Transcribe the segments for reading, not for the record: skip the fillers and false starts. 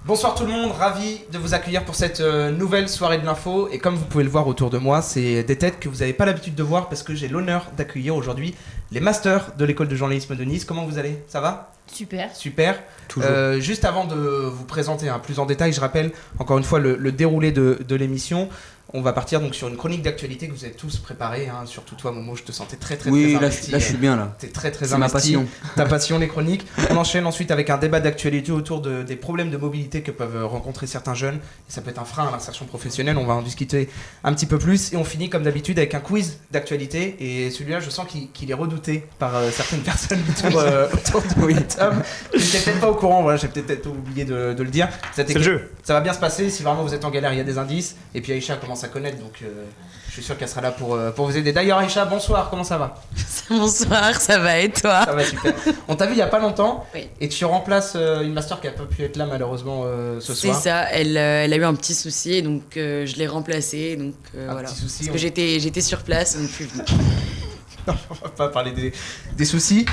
Bonsoir tout le monde, ravi de vous accueillir pour cette nouvelle soirée de l'info. Et comme vous pouvez le voir autour de moi, c'est des têtes que vous n'avez pas l'habitude de voir parce que j'ai l'honneur d'accueillir aujourd'hui les masters de l'école de journalisme de Nice. Comment vous allez? Ça va? Super. Super. Juste avant de vous présenter plus en détail, je rappelle encore une fois le déroulé de l'émission. On va partir donc sur une chronique d'actualité que vous avez tous préparée, surtout toi Momo, je te sentais très investi. Là je suis bien là. T'es très C'est investi. ma passion. Ta passion, les chroniques. On enchaîne ensuite avec un débat d'actualité autour des problèmes de mobilité que peuvent rencontrer certains jeunes. Et ça peut être un frein à l'insertion professionnelle, on va en discuter un petit peu plus. Et on finit comme d'habitude avec un quiz d'actualité. Et celui-là, je sens qu'il est redouté par certaines personnes autour de Tom. J'étais peut-être pas au courant, voilà, j'ai peut-être oublié de le dire. C'est le jeu. Ça va bien se passer, si vraiment vous êtes en galère, il y a des indices. Et puis Aïcha commence à connaître, donc je suis sûr qu'elle sera là pour vous aider. D'ailleurs Aïcha, bonsoir, comment ça va? Bonsoir, ça va et toi? Ça va super. On t'a vu il y a pas longtemps, Oui. Et tu remplaces une master qui a pas pu être là malheureusement ce soir. C'est ça, elle a eu un petit souci et donc je l'ai remplacée. Donc voilà. Petit souci, Parce que j'étais sur place, donc je suis venue. Non, on va pas parler des soucis.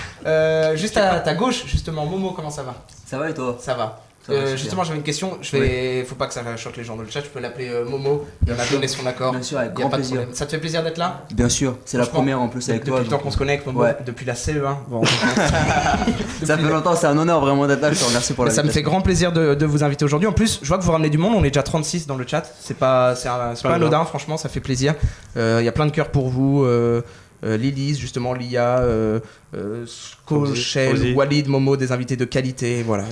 Juste à ta gauche, justement, Momo, comment ça va? Ça va et toi? Ça va. Ça va, Justement, j'avais une question. Faut pas que ça choque les gens dans le chat. Je peux l'appeler Momo. Il en a donné son accord. Bien sûr, avec Il y a grand pas de plaisir. problème. Ça te fait plaisir d'être là? Bien sûr, c'est la Franchement, première en plus avec depuis toi. le temps donc, qu'on se connaît, Momo, ouais. depuis la CE1. Bon, ça fait longtemps, c'est un honneur vraiment d'être là. Je te remercie pour la Ça me fait grand plaisir de vous inviter aujourd'hui. En plus, je vois que vous ramenez du monde. On est déjà 36 dans le chat. C'est pas anodin, franchement, ça fait plaisir. Il y a plein de cœurs pour vous. Lilith, justement, Lia, Skochel, Ozzy. Walid, Momo, des invités de qualité. Voilà,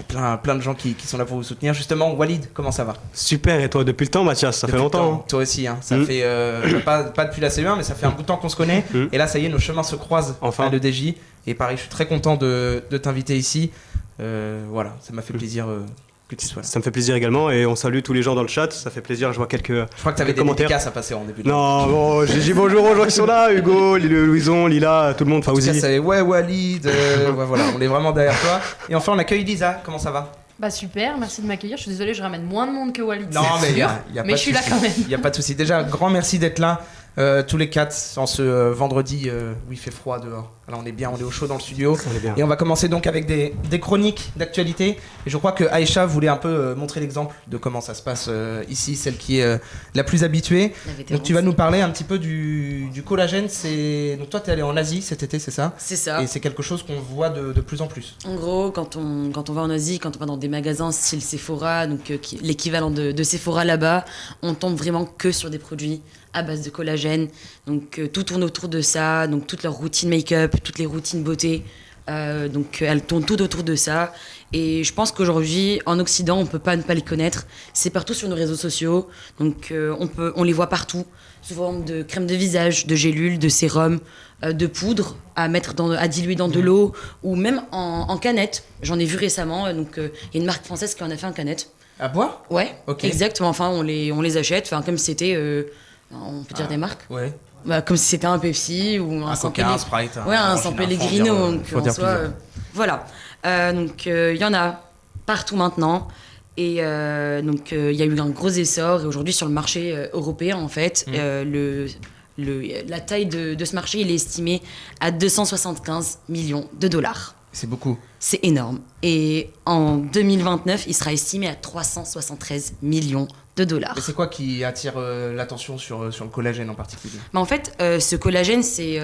plein de gens qui sont là pour vous soutenir. Justement, Walid, comment ça va? Super, et toi depuis le temps Mathias, ça fait longtemps. Toi aussi, ça fait pas depuis la CE1, mais ça fait un bout de temps qu'on se connaît. Et là, ça y est, nos chemins se croisent Enfin. à l'EDJ. Et pareil, je suis très content de t'inviter ici. Voilà, ça m'a fait plaisir que tu sois là. Ça me fait plaisir également et on salue tous les gens dans le chat, ça fait plaisir, je vois quelques Je crois que tu avais des commentaires. dédicaces à passer en début de Non, bon, j'ai dit bonjour aux gens qui sont là, Hugo, Louison, Lila, tout le monde, En tout cas, Fauzi. c'est Walid, ouais, voilà, on est vraiment derrière toi. Et enfin, on accueille Lisa, comment ça va? Bah super, merci de m'accueillir. Je suis désolée, je ramène moins de monde que Walid. Non, mais il y a Mais pas je suis de là souci. quand même. Il n'y a pas de souci. Déjà, grand merci d'être là, tous les quatre, en ce vendredi où il fait froid dehors. Là, on est bien, on est au chaud dans le studio. On est bien. Et on va commencer donc avec des chroniques d'actualité. Et je crois que Aïcha voulait un peu montrer l'exemple de comment ça se passe ici, celle qui est la plus habituée. Donc tu vas nous parler un petit peu du collagène. Donc toi, tu es allé en Asie cet été, c'est ça? C'est ça. Et c'est quelque chose qu'on voit de plus en plus. En gros, quand on va en Asie, quand on va dans des magasins style Sephora, donc l'équivalent de Sephora là-bas, on tombe vraiment que sur des produits à base de collagène. Donc tout tourne autour de ça, donc toute leur routine make-up, toutes les routines beauté. Donc elles tournent tout autour de ça. Et je pense qu'aujourd'hui, en Occident, on peut pas ne pas les connaître. C'est partout sur nos réseaux sociaux. Donc on les voit partout, sous forme de crème de visage, de gélules, de sérum, de poudre à mettre à diluer dans de l'eau ou même en canette. J'en ai vu récemment. Donc il y a une marque française qui en a fait en canette. À boire? Ouais, Ok. exactement. Enfin, on les achète. Enfin, comme si c'était, on peut dire des marques. Ouais. Bah, comme si c'était un Pepsi ou un San Coca, un Sprite. Ouais, un Orange, San faut Pellegrino. dire, Donc, faut en dire soi, plusieurs. voilà. Donc, il y en a partout maintenant. Et donc, il y a eu un gros essor. Et aujourd'hui, sur le marché européen, en fait, la taille de ce marché, il est estimé à 275 millions de dollars. C'est beaucoup. C'est énorme. Et en 2029, il sera estimé à 373 millions de dollars. Mais c'est quoi qui attire l'attention sur le collagène en particulier? Mais en fait, ce collagène, c'est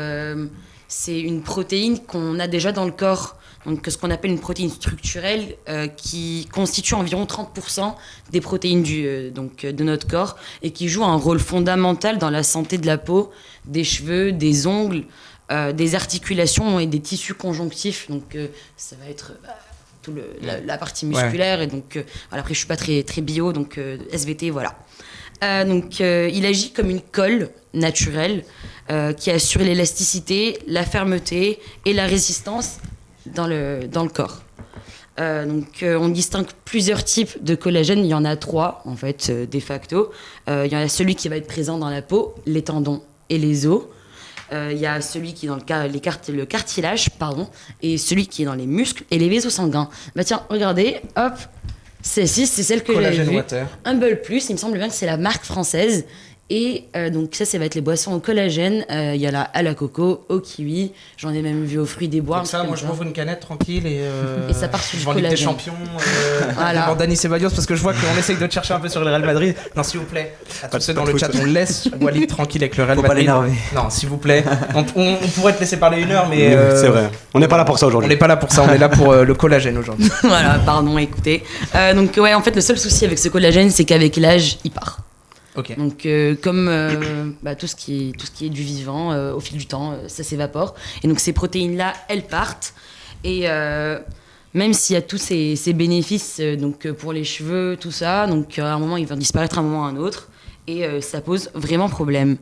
une protéine qu'on a déjà dans le corps. Donc, ce qu'on appelle une protéine structurelle qui constitue environ 30% des protéines de notre corps et qui joue un rôle fondamental dans la santé de la peau, des cheveux, des ongles, des articulations et des tissus conjonctifs. Donc, ça va être la partie musculaire. Et donc, voilà, après, je suis pas très bio, donc SVT, voilà. Donc, il agit comme une colle naturelle qui assure l'élasticité, la fermeté et la résistance dans le corps. Donc, on distingue plusieurs types de collagène. Il y en a 3, en fait, de facto. Il y en a celui qui va être présent dans la peau, les tendons et les os. Il y a celui qui est dans le cartilage, et celui qui est dans les muscles et les vaisseaux sanguins. Bah tiens, regardez, hop, celle-ci, c'est celle que j'avais Collagène vue. Water. Humble Plus, il me semble bien que c'est la marque française. Et donc ça va être les boissons au collagène. Il y a à la coco, au kiwi. J'en ai même vu aux fruits des bois. Donc ça, moi je m'ouvre une canette tranquille et ça part sur je du vais en Ligue des collagène. Champions. Voilà. Devant Dani Ceballos parce que je vois qu'on essaye de te chercher un peu sur le Real Madrid. Non, s'il vous plaît, à tous ceux dans le chat, on laisse Walid tranquille avec le Real Faut pas Madrid. l'énerver. Non, s'il vous plaît. On pourrait te laisser parler une heure, mais C'est vrai. On n'est pas là pour ça on aujourd'hui. n'est pas là pour ça. On est là pour le collagène aujourd'hui. Voilà, pardon, écoutez. Donc ouais, en fait, le seul souci avec ce collagène, c'est qu'avec l'âge, il part. Ok. Donc comme tout ce qui est du vivant, au fil du temps, ça s'évapore. Et donc ces protéines-là, elles partent. Et même s'il y a tous ces bénéfices pour les cheveux, tout ça, donc à un moment, ils vont disparaître à un moment ou à un autre. Et ça pose vraiment problème.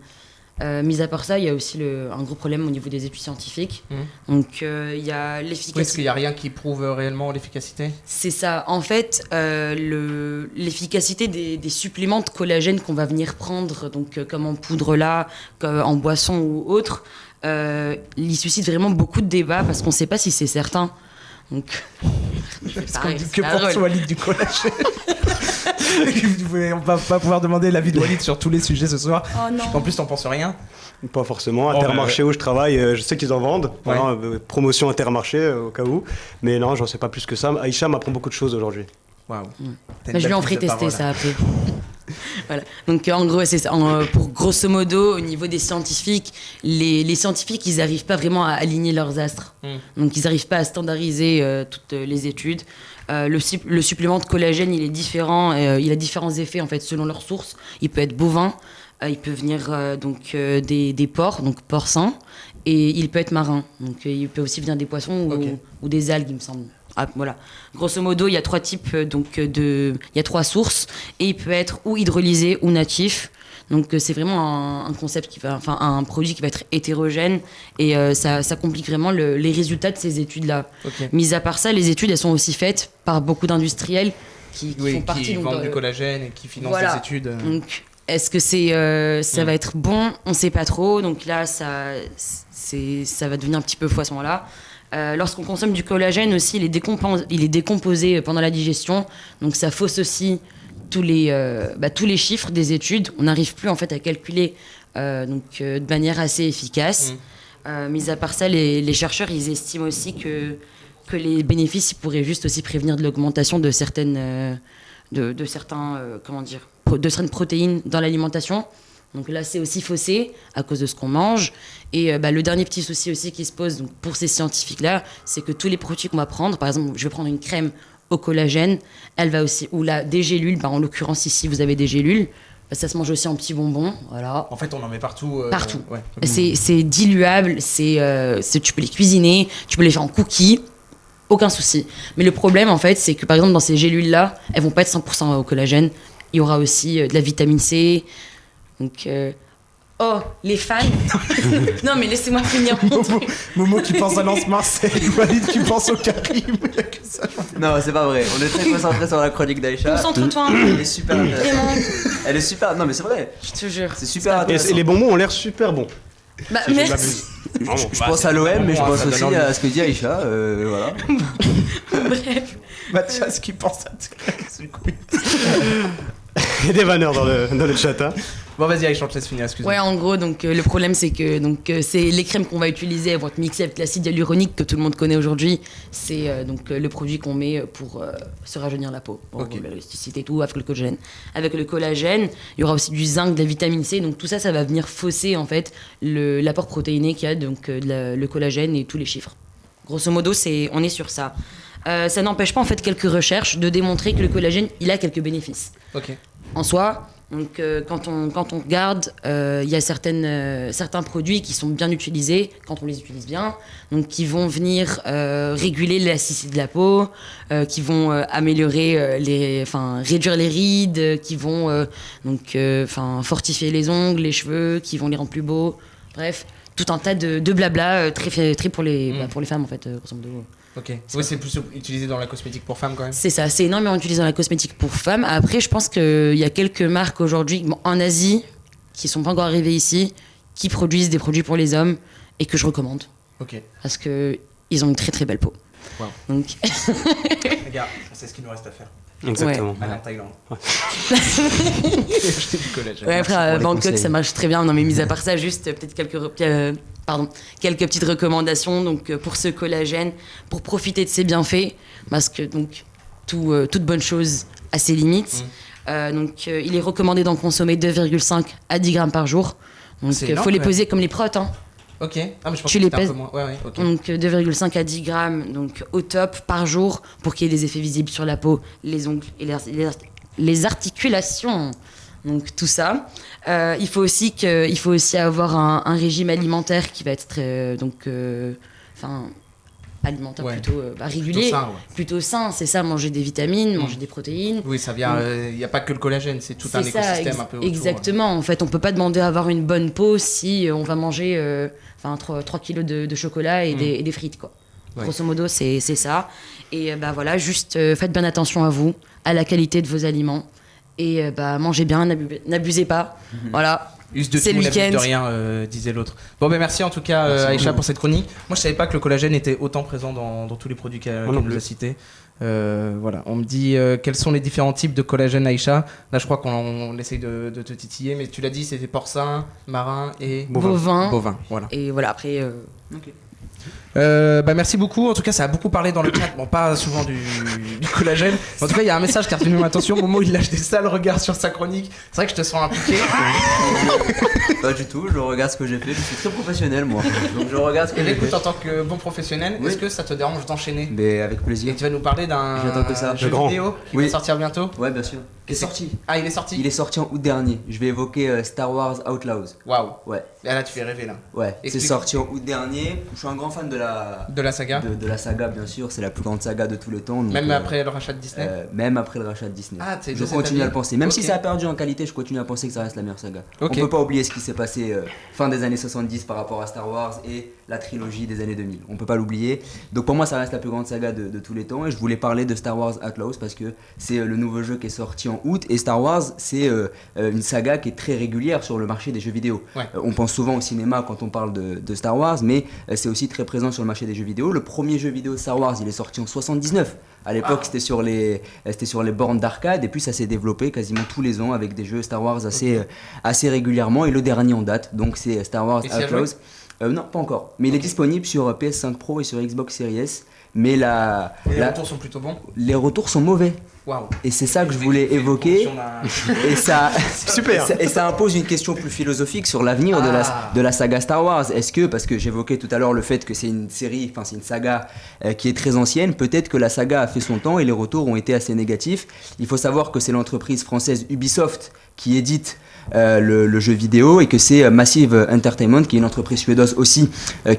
Mis à part ça, il y a aussi un gros problème au niveau des études scientifiques. Donc il y a l'efficacité. Est-ce qu'il n'y a rien qui prouve réellement l'efficacité? C'est ça. En fait, l'efficacité des suppléments de collagène qu'on va venir prendre, donc comme en poudre là, comme en boisson ou autre, il suscite vraiment beaucoup de débats parce qu'on ne sait pas si c'est certain. Donc, Parce qu'on dit que pour Walid du collagène. On va pas pouvoir demander l'avis de Walid sur tous les sujets ce soir. Oh non. En plus, t'en penses rien. Pas forcément. Intermarché où je travaille, je sais qu'ils en vendent. Ouais. Voilà, promotion Intermarché au cas où. Mais non, j'en sais pas plus que ça. Aïcha m'apprend beaucoup de choses aujourd'hui. Waouh. Je lui en ferai tester ça après. Voilà. Donc en gros, c'est ça. Pour grosso modo, au niveau des scientifiques, les scientifiques, ils n'arrivent pas vraiment à aligner leurs astres. Donc ils n'arrivent pas à standardiser toutes les études. Le supplément de collagène, il est différent. Il a différents effets en fait selon leur source. Il peut être bovin, il peut venir des porcs, donc porcins, et il peut être marin. Donc il peut aussi venir des poissons ou des algues, il me semble. Ah, voilà. Grosso modo, il y a 3 types, il y a 3 sources, et il peut être ou hydrolysé ou natif. Donc c'est vraiment un concept un produit qui va être hétérogène, et ça complique vraiment les résultats de ces études-là. Okay. Mis à part ça, les études, elles sont aussi faites par beaucoup d'industriels qui font partie. Qui vendent du collagène et qui financent des études. Donc, est-ce que ça va être bon? On ne sait pas trop. Donc là, ça va devenir un petit peu fou à ce moment-là. Lorsqu'on consomme du collagène aussi, il est décomposé pendant la digestion. Donc ça fausse aussi tous les chiffres des études. On n'arrive plus en fait à calculer de manière assez efficace. Mis à part ça, les chercheurs, ils estiment aussi que les bénéfices, ils pourraient juste aussi prévenir de l'augmentation de certaines protéines dans l'alimentation. Donc là, c'est aussi faussé à cause de ce qu'on mange. Et le dernier petit souci aussi qui se pose pour ces scientifiques-là, c'est que tous les produits qu'on va prendre, par exemple, je vais prendre une crème au collagène, elle va aussi, ou des gélules, en l'occurrence ici, vous avez des gélules, ça se mange aussi en petits bonbons, voilà. En fait, on en met partout. Partout. Ouais. C'est diluable, tu peux les cuisiner, tu peux les faire en cookies, aucun souci. Mais le problème, en fait, c'est que, par exemple, dans ces gélules-là, elles vont pas être 100% au collagène. Il y aura aussi de la vitamine C. Donc, les fans. Non, mais laissez-moi finir mon truc. Momo qui pense à Lance Marseille, Walid qui pense au Karim. Non, c'est pas vrai. On est très concentré sur la chronique d'Aïcha. Concentre-toi un peu. Elle est super intéressante. Vraiment, Elle est super. Non, mais c'est vrai. je te jure. C'est super Et intéressant. les bonbons ont l'air super bons. Merci. Je pense à l'OM, mais je pense aussi à ce que dit Aïcha. Voilà. Bref. Mathias qui pense à Il y a des vanneurs dans le chat. Hein. Bon, vas-y, Aïcha, je te laisse finir, excuse-moi. Ouais, en gros, le problème, c'est que c'est les crèmes qu'on va utiliser, elles vont être mixées avec l'acide hyaluronique que tout le monde connaît aujourd'hui. C'est le produit qu'on met pour se rajeunir la peau, pour l'élasticité et tout, avec le collagène. Avec le collagène, il y aura aussi du zinc, de la vitamine C. Donc tout ça, ça va venir fausser en fait l'apport protéiné qu'il y a, le collagène et tous les chiffres. Grosso modo, on est sur ça. Ça n'empêche pas en fait quelques recherches de démontrer que le collagène, il a quelques bénéfices. Ok. En soi, donc quand on regarde, il y a certains produits qui sont bien utilisés quand on les utilise bien, donc qui vont venir réguler l'élasticité de la peau, qui vont améliorer réduire les rides, qui vont fortifier les ongles, les cheveux, qui vont les rendre plus beaux. Bref, tout un tas de blabla très pour les femmes en fait, grosso modo. Ok. Oui, c'est plus utilisé dans la cosmétique pour femmes quand même. C'est ça, c'est énormément utilisé dans la cosmétique pour femmes. Après, je pense qu'il y a quelques marques aujourd'hui, en Asie, qui sont pas encore arrivées ici, qui produisent des produits pour les hommes et que je recommande. Ok. Parce qu'ils ont une très très belle peau. Wow. Donc, Regarde, c'est ce qu'il nous reste à faire. Exactement. Aller en Thaïlande. Acheter du collagène. Ouais, après, les Bangkok, conseils. ça marche très bien. Non, mais mis à part ça, juste peut-être quelques petites recommandations. Donc, pour ce collagène, pour profiter de ses bienfaits, parce que donc, toute bonne chose a ses limites. Il est recommandé d'en consommer 2,5 à 10 grammes par jour. Donc, C'est il énorme, faut les ouais. peser comme les protes. Hein. Ok. Ah, mais je pense Tu que les c'était un pèses. peu moins. Ouais, ok. Donc 2,5 à 10 grammes donc, au top par jour pour qu'il y ait des effets visibles sur la peau, les ongles et les articulations. Donc tout ça. Il faut aussi avoir un régime alimentaire qui va être alimentaire Ouais. plutôt régulier, Plutôt sain, ouais. plutôt sain, c'est ça, manger des vitamines, manger des protéines. Oui, ça vient. Il n'y a pas que le collagène, c'est tout un C'est ça, écosystème un peu autour. exactement. En fait, on peut pas demander à avoir une bonne peau si on va manger 3 kilos de chocolat et des frites, quoi. Ouais. Grosso modo, c'est ça. Et voilà, juste faites bien attention à vous, à la qualité de vos aliments. Et mangez bien, n'abusez pas. Voilà. Use de C'est tout, le n'abuse de week-end. rien, disait l'autre. Bon, ben merci en tout cas, Aïcha, pour cette chronique. Moi, je savais pas que le collagène était autant présent dans tous les produits qu'elle non nous plus. a cités. Voilà, on me dit quels sont les différents types de collagène, Aïcha. Là, je crois qu'on essaye de te titiller, mais tu l'as dit, c'était porcin, marin et Bovin. bovin. Voilà. Et voilà, après. Merci beaucoup. En tout cas, ça a beaucoup parlé dans le chat. Bon, pas souvent du collagène. En tout cas, il y a un message qui a retenu mon attention. Au moment où il lâche des sales regards sur sa chronique, c'est vrai que je te sens impliqué. Pas du tout, je regarde ce que j'ai fait, je suis très professionnel moi. Donc je regarde ce que Et j'ai écoute, fait. en tant que bon professionnel, Oui. est-ce que ça te dérange d'enchaîner? Mais avec Et plaisir. tu vas nous parler d'un J'attends que ça. jeu Le grand. vidéo qui Oui. va sortir bientôt. Ouais, bien sûr. Et c'est- Ah, il est sorti. Il est sorti en août dernier. Je vais évoquer Star Wars Outlaws. Waouh. Ouais, Et là, tu fais rêver là. ouais. C'est Explique. sorti en août dernier. Je suis un grand fan de la De la saga. de la saga, bien sûr. C'est la plus grande saga de tous les temps. donc, Même après le rachat de Disney. même après le rachat de Disney. Ah, t'es de je cet continue avis. à le penser. Même Ok. si ça a perdu en qualité, je continue à penser que ça reste la meilleure saga. Ok. On peut pas oublier ce qui s'est passé fin des années 70 par rapport à Star Wars et la trilogie des années 2000. On peut pas l'oublier. Donc pour moi, ça reste la plus grande saga de tous les temps. Et je voulais parler de Star Wars Outlaws parce que c'est le nouveau jeu qui est sorti en août. Et Star Wars, c'est une saga qui est très régulière sur le marché des jeux vidéo. Ouais. On pense souvent au cinéma quand on parle de Star Wars, mais c'est aussi très présent sur le marché des jeux vidéo. Le premier jeu vidéo Star Wars, il est sorti en 79. À l'époque, c'était sur les bornes d'arcade, et puis ça s'est développé quasiment tous les ans avec des jeux Star Wars assez régulièrement. Et le dernier en date, donc c'est Star Wars Et s'il y a Outlaws. Non, pas encore. Mais il est disponible sur PS5 Pro et sur Xbox Series S. Mais Et les retours sont plutôt bons. les retours sont mauvais. Waouh. Et c'est ça que je voulais évoquer. Et ça, Super. Et ça impose une question plus philosophique sur l'avenir de la saga Star Wars. Est-ce que, parce que j'évoquais tout à l'heure le fait que c'est une série, enfin c'est une saga qui est très ancienne, peut-être que la saga a fait son temps et les retours ont été assez négatifs. Il faut savoir que c'est l'entreprise française Ubisoft qui édite le jeu vidéo et que c'est Massive Entertainment qui est une entreprise suédoise aussi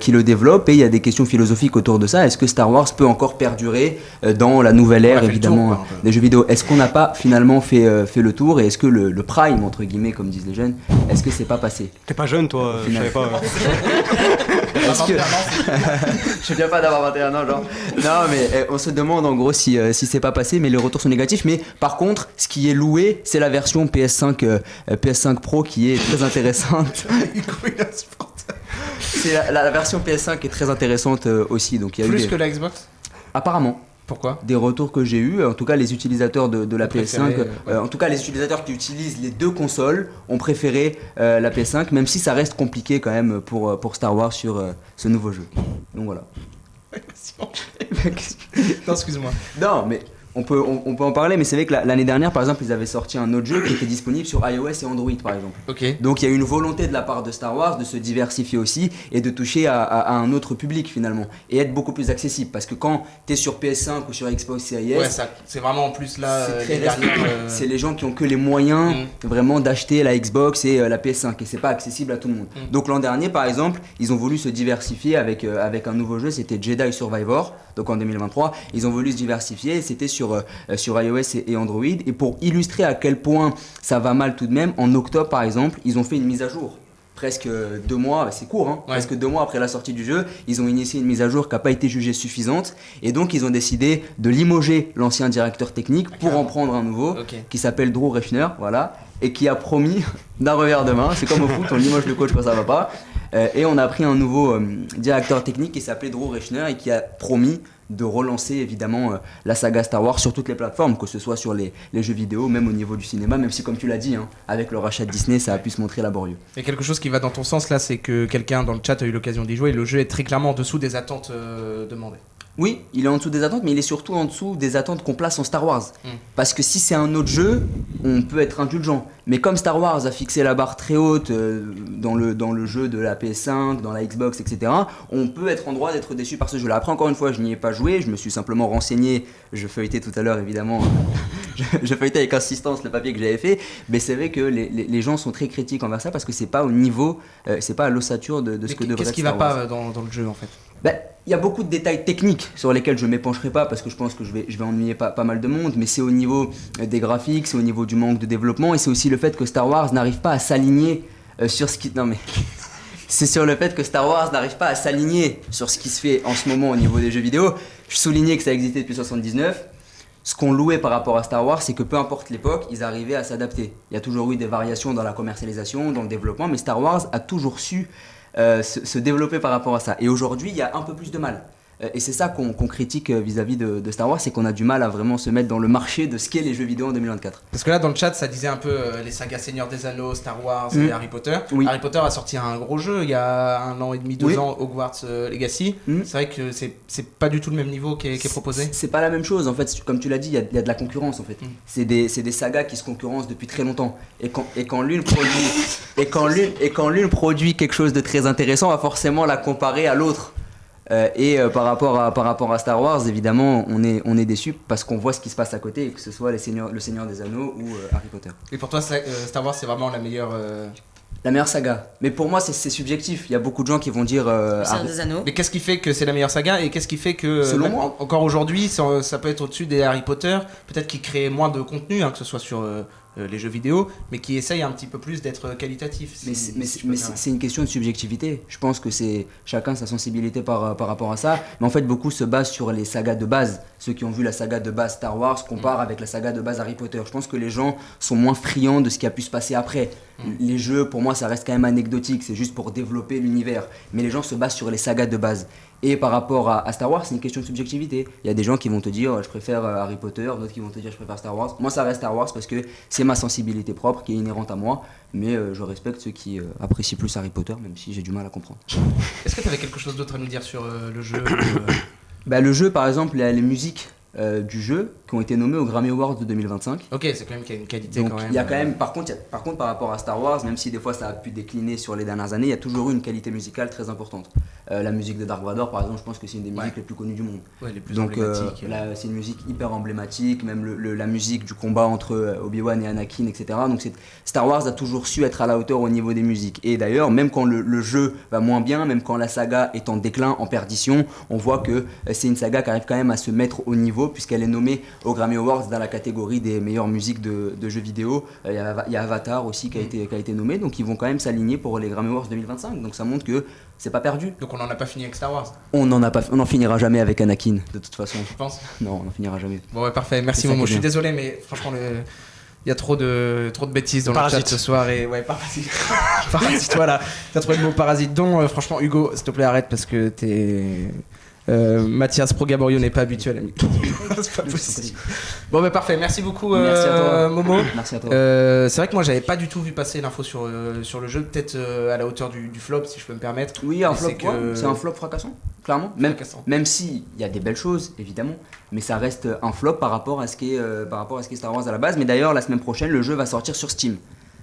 qui le développe, et il y a des questions philosophiques autour de ça. Est-ce que Star Wars peut encore perdurer dans la nouvelle ère fait le évidemment tour, quoi, un peu. des jeux vidéo? Est-ce qu'on n'a pas finalement fait le tour, et est-ce que le prime entre guillemets comme disent les jeunes, est-ce que c'est pas passé? T'es pas jeune, toi, je savais pas. Est-ce que... Je viens pas d'avoir 21 ans, genre. Non, mais on se demande en gros si c'est pas passé, mais les retours sont négatifs. Mais par contre, ce qui est loué, c'est la version PS5 Pro qui est très intéressante. C'est la version PS5 qui est très intéressante aussi. Donc il y a eu Plus des- que la Xbox. apparemment Pourquoi? des retours que j'ai eu, en tout cas les utilisateurs de la Préféré, PS5, en tout cas les utilisateurs qui utilisent les deux consoles ont préféré la PS5, même si ça reste compliqué quand même pour Star Wars sur ce nouveau jeu. Donc voilà. Non, excuse-moi. Non, mais on peut en parler, mais c'est vrai que l'année dernière, par exemple, ils avaient sorti un autre jeu qui était disponible sur iOS et Android, par exemple. Ok. Donc il y a eu une volonté de la part de Star Wars de se diversifier aussi et de toucher à un autre public finalement, et être beaucoup plus accessible, parce que quand tu es sur PS5 ou sur Xbox Series Ouais, S, ça, c'est vraiment en plus là. c'est très les dernières, restreint. C'est les gens qui ont que les moyens vraiment d'acheter la Xbox et la PS5, et c'est pas accessible à tout le monde. Donc l'an dernier par exemple, ils ont voulu se diversifier avec un nouveau jeu, c'était Jedi Survivor, donc en 2023, ils ont voulu se diversifier, et c'était sur iOS et Android. Et pour illustrer à quel point ça va mal tout de même, en octobre par exemple, ils ont fait une mise à jour. Presque 2 mois, c'est court, hein, Ouais. presque 2 mois après la sortie du jeu, ils ont initié une mise à jour qui n'a pas été jugée suffisante, et donc ils ont décidé de limoger l'ancien directeur technique pour en prendre un nouveau, Ok. qui s'appelle Drew Refner, voilà, et qui a promis d'un revers de main, c'est comme au foot, on limoge le coach quand ça va pas, Et on a pris un nouveau directeur technique qui s'appelait Drew Rechner et qui a promis de relancer évidemment la saga Star Wars sur toutes les plateformes, que ce soit sur les jeux vidéo, même au niveau du cinéma, même si comme tu l'as dit, hein, avec le rachat de Disney, ça a pu se montrer laborieux. Et quelque chose qui va dans ton sens là, c'est que quelqu'un dans le chat a eu l'occasion d'y jouer et le jeu est très clairement en dessous des attentes demandées. Oui, il est en dessous des attentes, mais il est surtout en dessous des attentes qu'on place en Star Wars. Parce que si c'est un autre jeu, on peut être indulgent. Mais comme Star Wars a fixé la barre très haute dans le jeu de la PS5, dans la Xbox, etc., on peut être en droit d'être déçu par ce jeu-là. Après, encore une fois, je n'y ai pas joué, je me suis simplement renseigné, je feuilletais tout à l'heure évidemment, je feuilletais avec insistance le papier que j'avais fait, mais c'est vrai que les gens sont très critiques envers ça parce que c'est pas au niveau, c'est pas à l'ossature de ce que devrait être Qu'est-ce qui Star va Wars. pas dans le jeu en fait? Il y a beaucoup de détails techniques sur lesquels je ne m'épancherai pas parce que je pense que je vais ennuyer pas mal de monde, mais c'est au niveau des graphiques, c'est au niveau du manque de développement et c'est aussi le fait que Star Wars n'arrive pas à s'aligner sur ce qui... Non mais... C'est sur le fait que Star Wars n'arrive pas à s'aligner sur ce qui se fait en ce moment au niveau des jeux vidéo. Je soulignais que ça existait depuis 1979. Ce qu'on louait par rapport à Star Wars, c'est que peu importe l'époque, ils arrivaient à s'adapter. Il y a toujours eu des variations dans la commercialisation, dans le développement, mais Star Wars a toujours su se développer par rapport à ça. Et aujourd'hui, il y a un peu plus de mal. Et c'est ça qu'on critique vis-à-vis de Star Wars, c'est qu'on a du mal à vraiment se mettre dans le marché de ce qu'est les jeux vidéo en 2024. Parce que là dans le chat ça disait un peu les sagas Seigneur des Anneaux, Star Wars et Harry Potter. Oui. Harry Potter a sorti un gros jeu il y a 1 an et demi, 2 ans, Hogwarts Legacy. C'est vrai que c'est pas du tout le même niveau qui est proposé. C'est pas la même chose en fait, comme tu l'as dit, il y a de la concurrence en fait. C'est des sagas qui se concurrencent depuis très longtemps. Et quand l'une produit quelque chose de très intéressant, on va forcément la comparer à l'autre. Par rapport à Star Wars, évidemment, on est déçu parce qu'on voit ce qui se passe à côté, que ce soit le Seigneur des Anneaux ou Harry Potter. Et pour toi Star Wars c'est vraiment la meilleure... La meilleure saga. Mais pour moi, c'est subjectif. Il y a beaucoup de gens qui vont dire... Seigneur des Anneaux. Mais qu'est-ce qui fait que c'est la meilleure saga et qu'est-ce qui fait que Selon moi. encore aujourd'hui ça peut être au-dessus des Harry Potter, peut-être qu'ils créent moins de contenu, que ce soit sur les jeux vidéo, mais qui essayent un petit peu plus d'être qualitatif. C'est une question de subjectivité. Je pense que c'est chacun sa sensibilité par rapport à ça. Mais en fait, beaucoup se basent sur les sagas de base. Ceux qui ont vu la saga de base Star Wars comparent avec la saga de base Harry Potter. Je pense que les gens sont moins friands de ce qui a pu se passer après. Les jeux, pour moi, ça reste quand même anecdotique. C'est juste pour développer l'univers. Mais les gens se basent sur les sagas de base. Et par rapport à Star Wars, c'est une question de subjectivité. Il y a des gens qui vont te dire je préfère Harry Potter, d'autres qui vont te dire je préfère Star Wars. Moi, ça reste Star Wars parce que c'est ma sensibilité propre qui est inhérente à moi. Mais je respecte ceux qui apprécient plus Harry Potter, même si j'ai du mal à comprendre. Est-ce que tu avais quelque chose d'autre à nous dire sur le jeu Le jeu, par exemple, les musiques du jeu qui ont été nommées aux Grammy Awards de 2025. Ok, c'est quand même qu'il y a une qualité. Donc, quand même. Il y a quand même, par contre, par rapport à Star Wars, même si des fois ça a pu décliner sur les dernières années, il y a toujours eu une qualité musicale très importante. La musique de Dark Vador, par exemple, je pense que c'est une des musiques les plus connues du monde. Ouais, les plus Donc emblématiques. c'est une musique hyper emblématique, même la musique du combat entre Obi-Wan et Anakin, etc. Donc Star Wars a toujours su être à la hauteur au niveau des musiques. Et d'ailleurs, même quand le jeu va moins bien, même quand la saga est en déclin, en perdition, on voit que c'est une saga qui arrive quand même à se mettre au niveau, puisqu'elle est nommée aux Grammy Awards dans la catégorie des meilleures musiques de jeux vidéo. Il y a Avatar aussi qui a été nommé, donc ils vont quand même s'aligner pour les Grammy Awards 2025. Donc ça montre que c'est pas perdu. Donc on n'en a pas fini avec Star Wars. On n'en finira jamais avec Anakin, de toute façon. Je pense. Non, on n'en finira jamais. Bon ouais, parfait. Merci C'est ça Momo. qui Je est suis désolé, mais franchement il y a trop de bêtises dans Parasite. le chat ce soir et ouais parasite. Parasite voilà. T'as trouvé le mot parasite dont franchement Hugo, s'il te plaît arrête parce que t'es Mathias Pro Gaborio n'est pas habituel à Micro. C'est pas possible. Bon bah parfait, merci beaucoup Merci à toi. Momo. Merci à toi. C'est vrai que moi j'avais pas du tout vu passer l'info sur le jeu, peut-être à la hauteur du flop si je peux me permettre. Oui, un Mais flop, c'est que- c'est un flop fracassant, clairement. Même, Fracassant. même si il y a des belles choses, évidemment, mais ça reste un flop par rapport à ce qui est Star Wars à la base. Mais d'ailleurs, la semaine prochaine, le jeu va sortir sur Steam.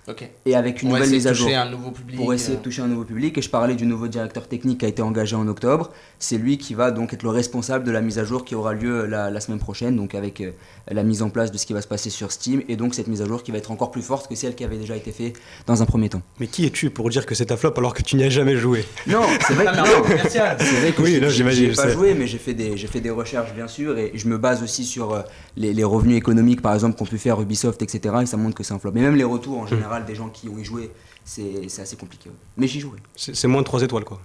Ok. Et avec une On va nouvelle essayer mise de à jour. toucher un nouveau public. Pour essayer de toucher un nouveau public. Et je parlais du nouveau directeur technique qui a été engagé en octobre. C'est lui qui va donc être le responsable de la mise à jour qui aura lieu la semaine prochaine, donc avec la mise en place de ce qui va se passer sur Steam. Et donc cette mise à jour qui va être encore plus forte que celle qui avait déjà été faite dans un premier temps. Mais qui es-tu pour dire que c'est un flop alors que tu n'y as jamais joué? Non, c'est vrai Ah, que merde, non. commercial. C'est vrai que Oui, j'ai- là, j'imagine, j'ai pas c'est- joué, mais j'ai fait des recherches bien sûr, et je me base aussi sur les revenus économiques par exemple qu'ont pu faire Ubisoft, etc. Et ça montre que c'est un flop. Mais même les retours en général des gens qui ont y joué, c'est assez compliqué. Ouais. Mais j'y jouerai. C'est moins de 3 étoiles quoi.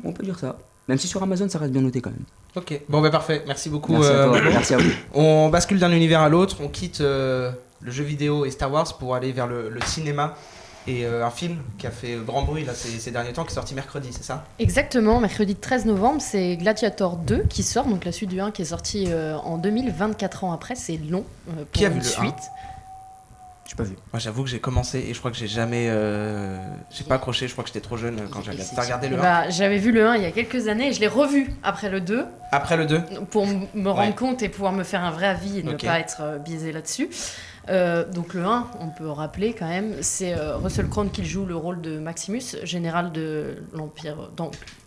On peut dire ça. Même si sur Amazon ça reste bien noté quand même. Ok, bon bah parfait, merci beaucoup. Merci à toi. Momo. Merci à vous. On bascule d'un univers à l'autre, on quitte le jeu vidéo et Star Wars pour aller vers le cinéma Et un film qui a fait grand bruit là, ces derniers temps, qui est sorti mercredi, c'est ça? Exactement, mercredi 13 novembre, c'est Gladiator 2 qui sort, donc la suite du 1 qui est sorti en 2024 ans après, c'est long pour Qui a vu une le suite. 1? J'ai pas vu. Moi j'avoue que j'ai commencé et je crois que j'ai jamais. J'ai pas accroché, je crois que j'étais trop jeune quand j'avais. T'as regardé le 1? Bah, j'avais vu le 1 il y a quelques années et je l'ai revu après le 2 Après le 2? pour me rendre Ouais. compte et pouvoir me faire un vrai avis et ne Ok. pas être biaisé là-dessus. Donc le 1, on peut rappeler quand même, c'est Russell Crowe qui joue le rôle de Maximus, général de l'Empire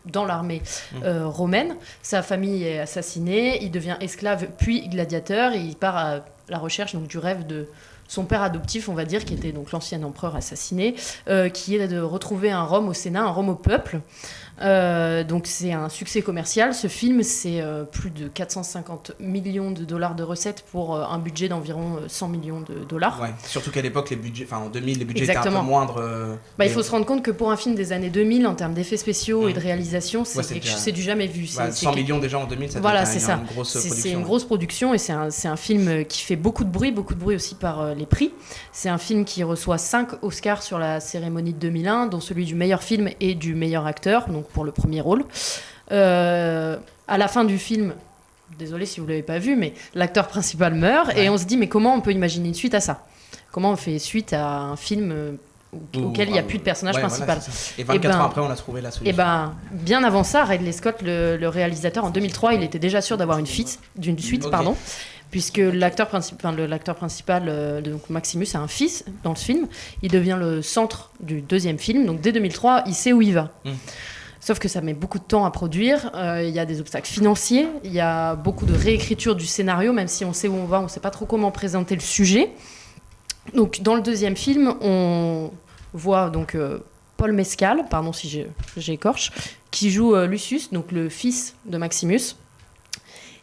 dans l'armée romaine. Sa famille est assassinée, il devient esclave puis gladiateur et il part à la recherche donc, du rêve de son père adoptif, on va dire, qui était donc l'ancien empereur assassiné, qui est de retrouver un Rome au Sénat, un Rome au peuple. Donc c'est un succès commercial. Ce film, c'est plus de 450 millions de dollars de recettes pour un budget d'environ 100 millions de dollars. Ouais, surtout qu'à l'époque, les budgets, enfin en 2000, les budgets étaient un Exactement. peu moindres. Il faut se rendre compte que pour un film des années 2000, en termes d'effets spéciaux et de réalisation, Ouais, c'est déjà- c'est du jamais vu. Bah, 100 millions déjà en 2000, ça Voilà, devait être c'est ça. une grosse C'est production. une grosse production et c'est un film qui fait beaucoup de bruit aussi par les prix. C'est un film qui reçoit 5 Oscars sur la cérémonie de 2001, dont celui du meilleur film et du meilleur acteur, donc pour le premier rôle. À la fin du film, désolé si vous ne l'avez pas vu, mais l'acteur principal meurt et on se dit mais comment on peut imaginer une suite à ça? Comment on fait suite à un film auquel il n'y a plus de personnage principal? Voilà, c'est ça. Et 24 ans après, on a trouvé la solution. Et ben, bien avant ça, Ridley Scott, le réalisateur, en 2003, il était déjà sûr d'avoir une suite, Ok. pardon, puisque l'acteur principal, donc Maximus, a un fils dans le film. Il devient le centre du deuxième film. Donc dès 2003, il sait où il va. Sauf que ça met beaucoup de temps à produire. Il y a des obstacles financiers. Il y a beaucoup de réécriture du scénario, même si on sait où on va, on ne sait pas trop comment présenter le sujet. Donc dans le deuxième film, on voit donc Paul Mescal, pardon si j'écorche, qui joue Lucius, donc le fils de Maximus,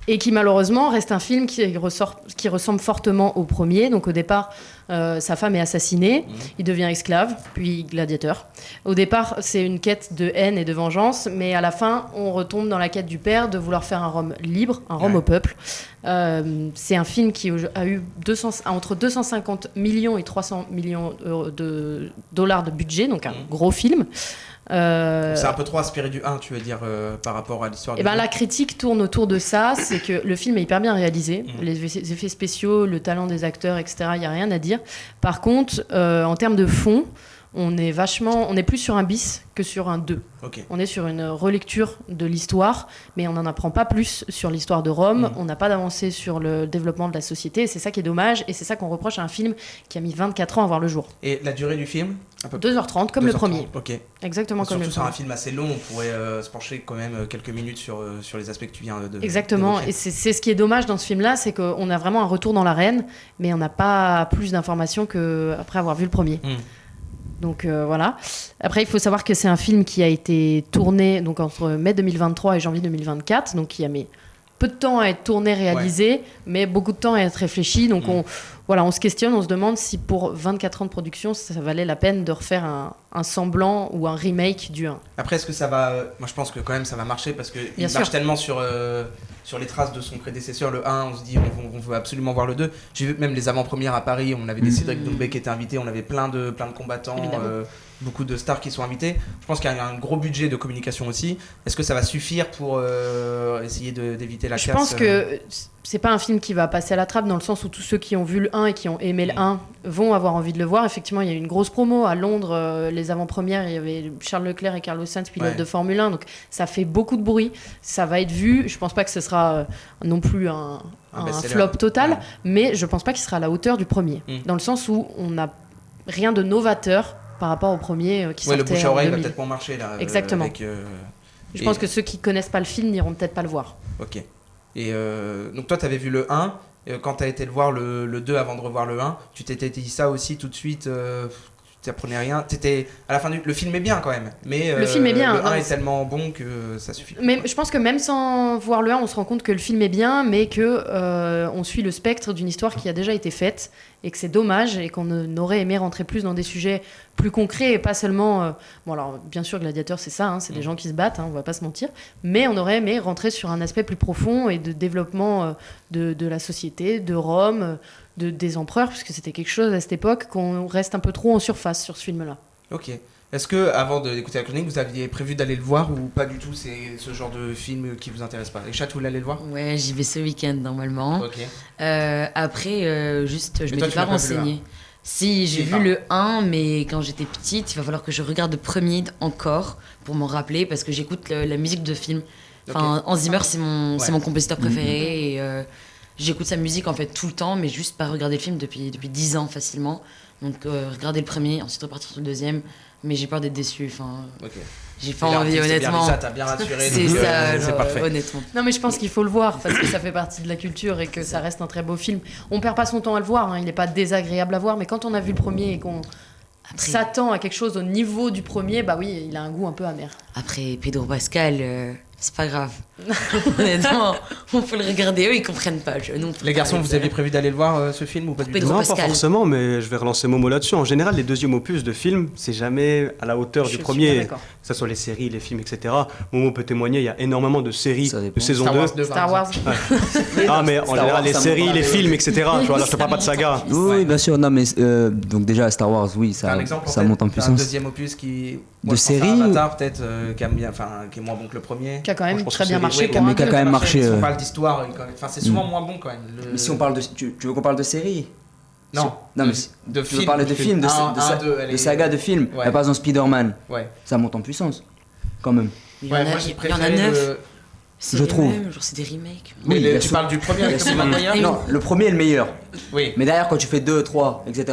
et qui malheureusement reste un film qui ressemble fortement au premier. Donc au départ, sa femme est assassinée, il devient esclave, puis gladiateur. Au départ, c'est une quête de haine et de vengeance, mais à la fin, on retombe dans la quête du père de vouloir faire un Rome libre, un Rome au peuple. C'est un film qui a eu entre 250 millions et 300 millions de dollars de budget, donc un gros film. C'est un peu trop inspiré du 1, tu veux dire, par rapport à l'histoire du Et ben 2. la critique tourne autour de ça, c'est que le film est hyper bien réalisé, les effets spéciaux, le talent des acteurs, etc. Il y a rien à dire. Par contre, en termes de fond, on est plus sur un bis que sur un 2. Ok. On est sur une relecture de l'histoire, mais on n'en apprend pas plus sur l'histoire de Rome. On n'a pas d'avancée sur le développement de la société. Et c'est ça qui est dommage, et c'est ça qu'on reproche à un film qui a mis 24 ans à voir le jour. Et la durée du film? 2h30 comme le premier. Ok. Exactement comme Surtout le sur un premier. film assez long, on pourrait se pencher quand même quelques minutes sur les aspects que tu viens de. Exactement, d'évoquer. et c'est ce qui est dommage dans ce film-là, c'est qu'on a vraiment un retour dans l'arène, mais on n'a pas plus d'informations qu'après avoir vu le premier. Donc voilà. Après, il faut savoir que c'est un film qui a été tourné donc, entre mai 2023 et janvier 2024, donc qui a mis peu de temps à être tourné, réalisé, mais beaucoup de temps à être réfléchi. Donc on se questionne, on se demande si pour 24 ans de production, ça valait la peine de refaire un semblant ou un remake du 1. Après, est-ce que ça va. Moi, je pense que quand même ça va marcher parce qu'il Bien marche sûr. tellement sur les traces de son prédécesseur, le 1. On se dit, on veut absolument voir le 2. J'ai vu même les avant-premières à Paris, on avait des Cédric Doumbé qui étaient invités, on avait plein de combattants, beaucoup de stars qui sont invités. Je pense qu'il y a un gros budget de communication aussi. Est-ce que ça va suffire pour essayer d'éviter la casse? Je pense que c'est pas un film qui va passer à la trappe dans le sens où tous ceux qui ont vu le 1 et qui ont aimé le 1 vont avoir envie de le voir. Effectivement, il y a eu une grosse promo à Londres, les avant-premières, il y avait Charles Leclerc et Carlos Sainz, pilote de Formule 1, donc ça fait beaucoup de bruit, ça va être vu. Je pense pas que ce sera non plus un flop total, mais je pense pas qu'il sera à la hauteur du premier, dans le sens où on n'a rien de novateur par rapport au premier qui sortait le bouche à en oreille va 2000. peut-être moins marcher là. Exactement. Je pense que ceux qui connaissent pas le film n'iront peut-être pas le voir. Ok. Et donc toi, tu avais vu le 1. Quand tu as été le voir le 2 avant de revoir le 1, tu t'étais dit ça aussi tout de suite. Tu n'apprenais rien. À la fin le film est bien quand même. Mais le film est bien. Le 1 est tellement bon que ça suffit. Mais je pense que même sans voir le 1, on se rend compte que le film est bien, mais que on suit le spectre d'une histoire qui a déjà été faite et que c'est dommage et qu'on aurait aimé rentrer plus dans des sujets plus concrets et pas seulement... Bon alors bien sûr Gladiateur c'est ça, c'est des gens qui se battent, on va pas se mentir, mais on aurait aimé rentrer sur un aspect plus profond et de développement de la société, de Rome, des empereurs, puisque c'était quelque chose à cette époque, qu'on reste un peu trop en surface sur ce film-là. Ok. Est-ce que, avant d'écouter la chronique, vous aviez prévu d'aller le voir ou pas du tout? C'est ce genre de film qui vous intéresse pas. Les chats, vous voulez aller le voir? Ouais, j'y vais ce week-end normalement. Ok. Après, juste, je Mais toi, m'étais tu pas l'as pas vu, renseignée. Si, j'ai vu le 1, mais quand j'étais petite, il va falloir que je regarde le premier encore pour m'en rappeler, parce que j'écoute la musique de film. Enfin, Hans Zimmer, c'est mon compositeur préféré, et j'écoute sa musique en fait tout le temps, mais juste pas regarder le film depuis 10 ans facilement. Donc regarder le premier, ensuite repartir sur le deuxième, mais j'ai peur d'être déçu. Enfin, j'ai pas envie, honnêtement. Ça, t'as bien rassuré. C'est donc, ça, c'est genre, parfait. honnêtement. Non, mais je pense qu'il faut le voir parce que ça fait partie de la culture et que ça reste un très beau film. On perd pas son temps à le voir, hein, il n'est pas désagréable à voir, mais quand on a vu le premier et qu'on s'attend à quelque chose au niveau du premier, bah oui, il a un goût un peu amer. Après, Pedro Pascal, c'est pas grave. Honnêtement, on peut le regarder, eux ils comprennent pas. Les garçons, vous aviez prévu d'aller le voir ce film ou pas du tout? Pedro Non, Pascal. pas forcément, mais je vais relancer Momo là-dessus. En général, les deuxièmes opus de films, c'est jamais à la hauteur Je du suis premier, bien que d'accord. ce soit les séries, les films, etc. Momo peut témoigner, il y a énormément de séries Ça dépend. de saison Star 2. Wars 2, par Star Wars. exemple. Ah, mais en Star général, Wars, les ça séries, monte les pas. films, etc. Tu vois, là, je te parle pas de saga. Oui, Ouais. bien sûr. Non, mais donc déjà Star Wars, oui, T'as ça, un exemple ça en tête monte en Un puissance. deuxième opus qui. De Moi, je pense à série ou- Avatar, peut-être, qui est moins bon que le premier. Qui a quand Moi, même je pense très que bien c'est- marché Oui, pour mais un qui a deux. quand même marché, Si on ouais. parle d'histoire, enfin, c'est souvent moins bon quand même. Mais si on parle de, tu veux qu'on parle de séries? Non, Non, mais de tu veux parler de films, de saga de films. Ouais. Par exemple, Spider-Man, Ouais. ça monte en puissance, quand même. Il y en Ouais, a, moi j'ai il y en a préféré 9. le. C'est je les trouve. mêmes, genre c'est des remakes. Mais Oui, bien tu sûr. parles du premier avec Bien le sûr. meilleur? Non, le premier est le meilleur. Oui. Mais derrière, quand tu fais 2, 3, etc.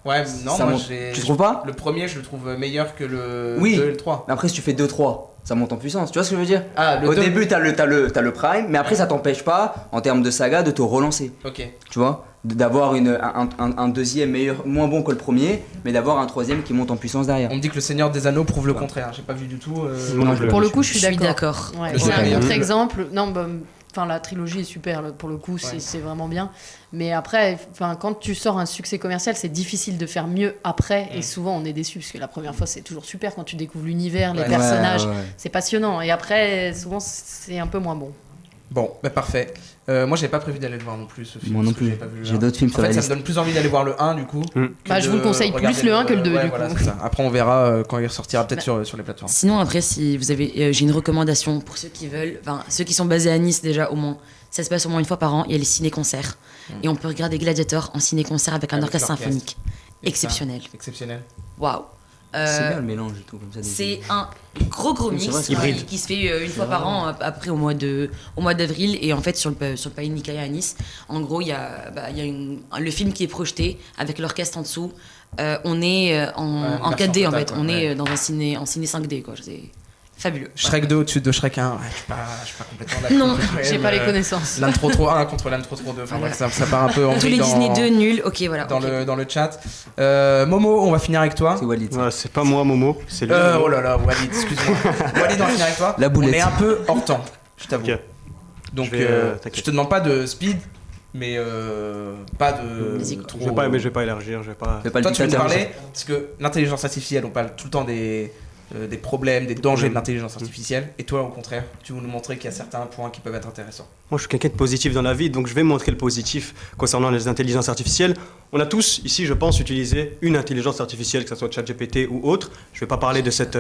Ouais, non, ça moi monte. j'ai. Tu trouves pas? Le premier, je le trouve meilleur que le Oui. 2 et le 3. Mais après, si tu fais 2, 3, ça monte en puissance. Tu vois ce que je veux dire? Ah, le Au 2. début, t'as le prime, mais après, ça t'empêche pas, en termes de saga, de te relancer. Ok. Tu vois? D'avoir un deuxième meilleur, moins bon que le premier, mais d'avoir un troisième qui monte en puissance derrière. On me dit que le Seigneur des Anneaux prouve le contraire. J'ai pas vu du tout. Moi non plus. Pour le coup, je Je suis suis d'accord. d'accord. Ouais, Le c'est un premier. contre-exemple. Non, bah, enfin, la trilogie est super pour le coup, Ouais. c'est vraiment bien. Mais après, enfin, quand tu sors un succès commercial, c'est difficile de faire mieux après. Et souvent, on est déçu parce que la première fois, c'est toujours super quand tu découvres l'univers, les Ouais. personnages. Ouais, ouais. C'est passionnant. Et après, souvent, c'est un peu moins bon. Bon, bah parfait. Moi, j'avais pas prévu d'aller le voir non plus ce film. Moi non parce que plus. j'avais pas vu le J'ai un. d'autres films En sur la fait, ça me liste. donne plus envie d'aller voir le 1 du coup. Mm. que Bah, je vous le conseille plus regarder le 1 que le 2, ouais, du voilà, coup. c'est ça. Après, on verra quand il ressortira peut-être sur les plateformes. Sinon, après, si vous avez, j'ai une recommandation pour ceux qui veulent, enfin, ceux qui sont basés à Nice déjà au moins. Ça se passe au moins une fois par an, il y a les ciné-concerts. Et on peut regarder Gladiator en ciné-concert avec un Avec orchestre l'orchestre. symphonique. Et ça, Exceptionnel. Exceptionnel. Waouh. C'est bien le mélange et tout comme ça. des- C'est un gros Oui, mix c'est vrai, c'est hybride. qui se fait une fois par an, après au mois d'avril. Et en fait, sur le Palais Nicaïa à Nice, en gros, il y a le film qui est projeté avec l'orchestre en dessous. On est en version 4D en totale, fait. quoi, On ouais. est en ciné 5D, quoi. C'est fabuleux. Shrek 2 au-dessus de Shrek 1. Ouais, je suis pas complètement d'accord. Non, J'ai pas les connaissances. L'intro trop 1 contre l'intro trop 2. Enfin bref, ça part un peu en Tous les vrille Disney 2 nuls. Ok, voilà. dans ok. le chat. Momo, on va finir avec toi. C'est Walid. ça. Ouais, c'est pas moi, Momo, c'est lui. Oh là là, Walid, excuse-moi. Walid, on va finir avec toi. La boulette. On est un peu hors temps, je t'avoue. Ok. Donc, Je vais, t'inquiète. je te demande pas de speed, mais pas de Vas-y. trop. Je vais pas élargir, je vais pas. Fais pas le Toi, tu veux nous dictateur. parler parce que l'intelligence artificielle, on parle tout le temps des problèmes, des dangers de l'intelligence artificielle. Et toi, au contraire, tu veux nous montrer qu'il y a certains points qui peuvent être intéressants. Moi, je suis quelqu'un de positif dans la vie, donc je vais montrer le positif concernant les intelligences artificielles. On a tous, ici, je pense, utilisé une intelligence artificielle, que ce soit ChatGPT ou autre. Je ne vais pas parler de cette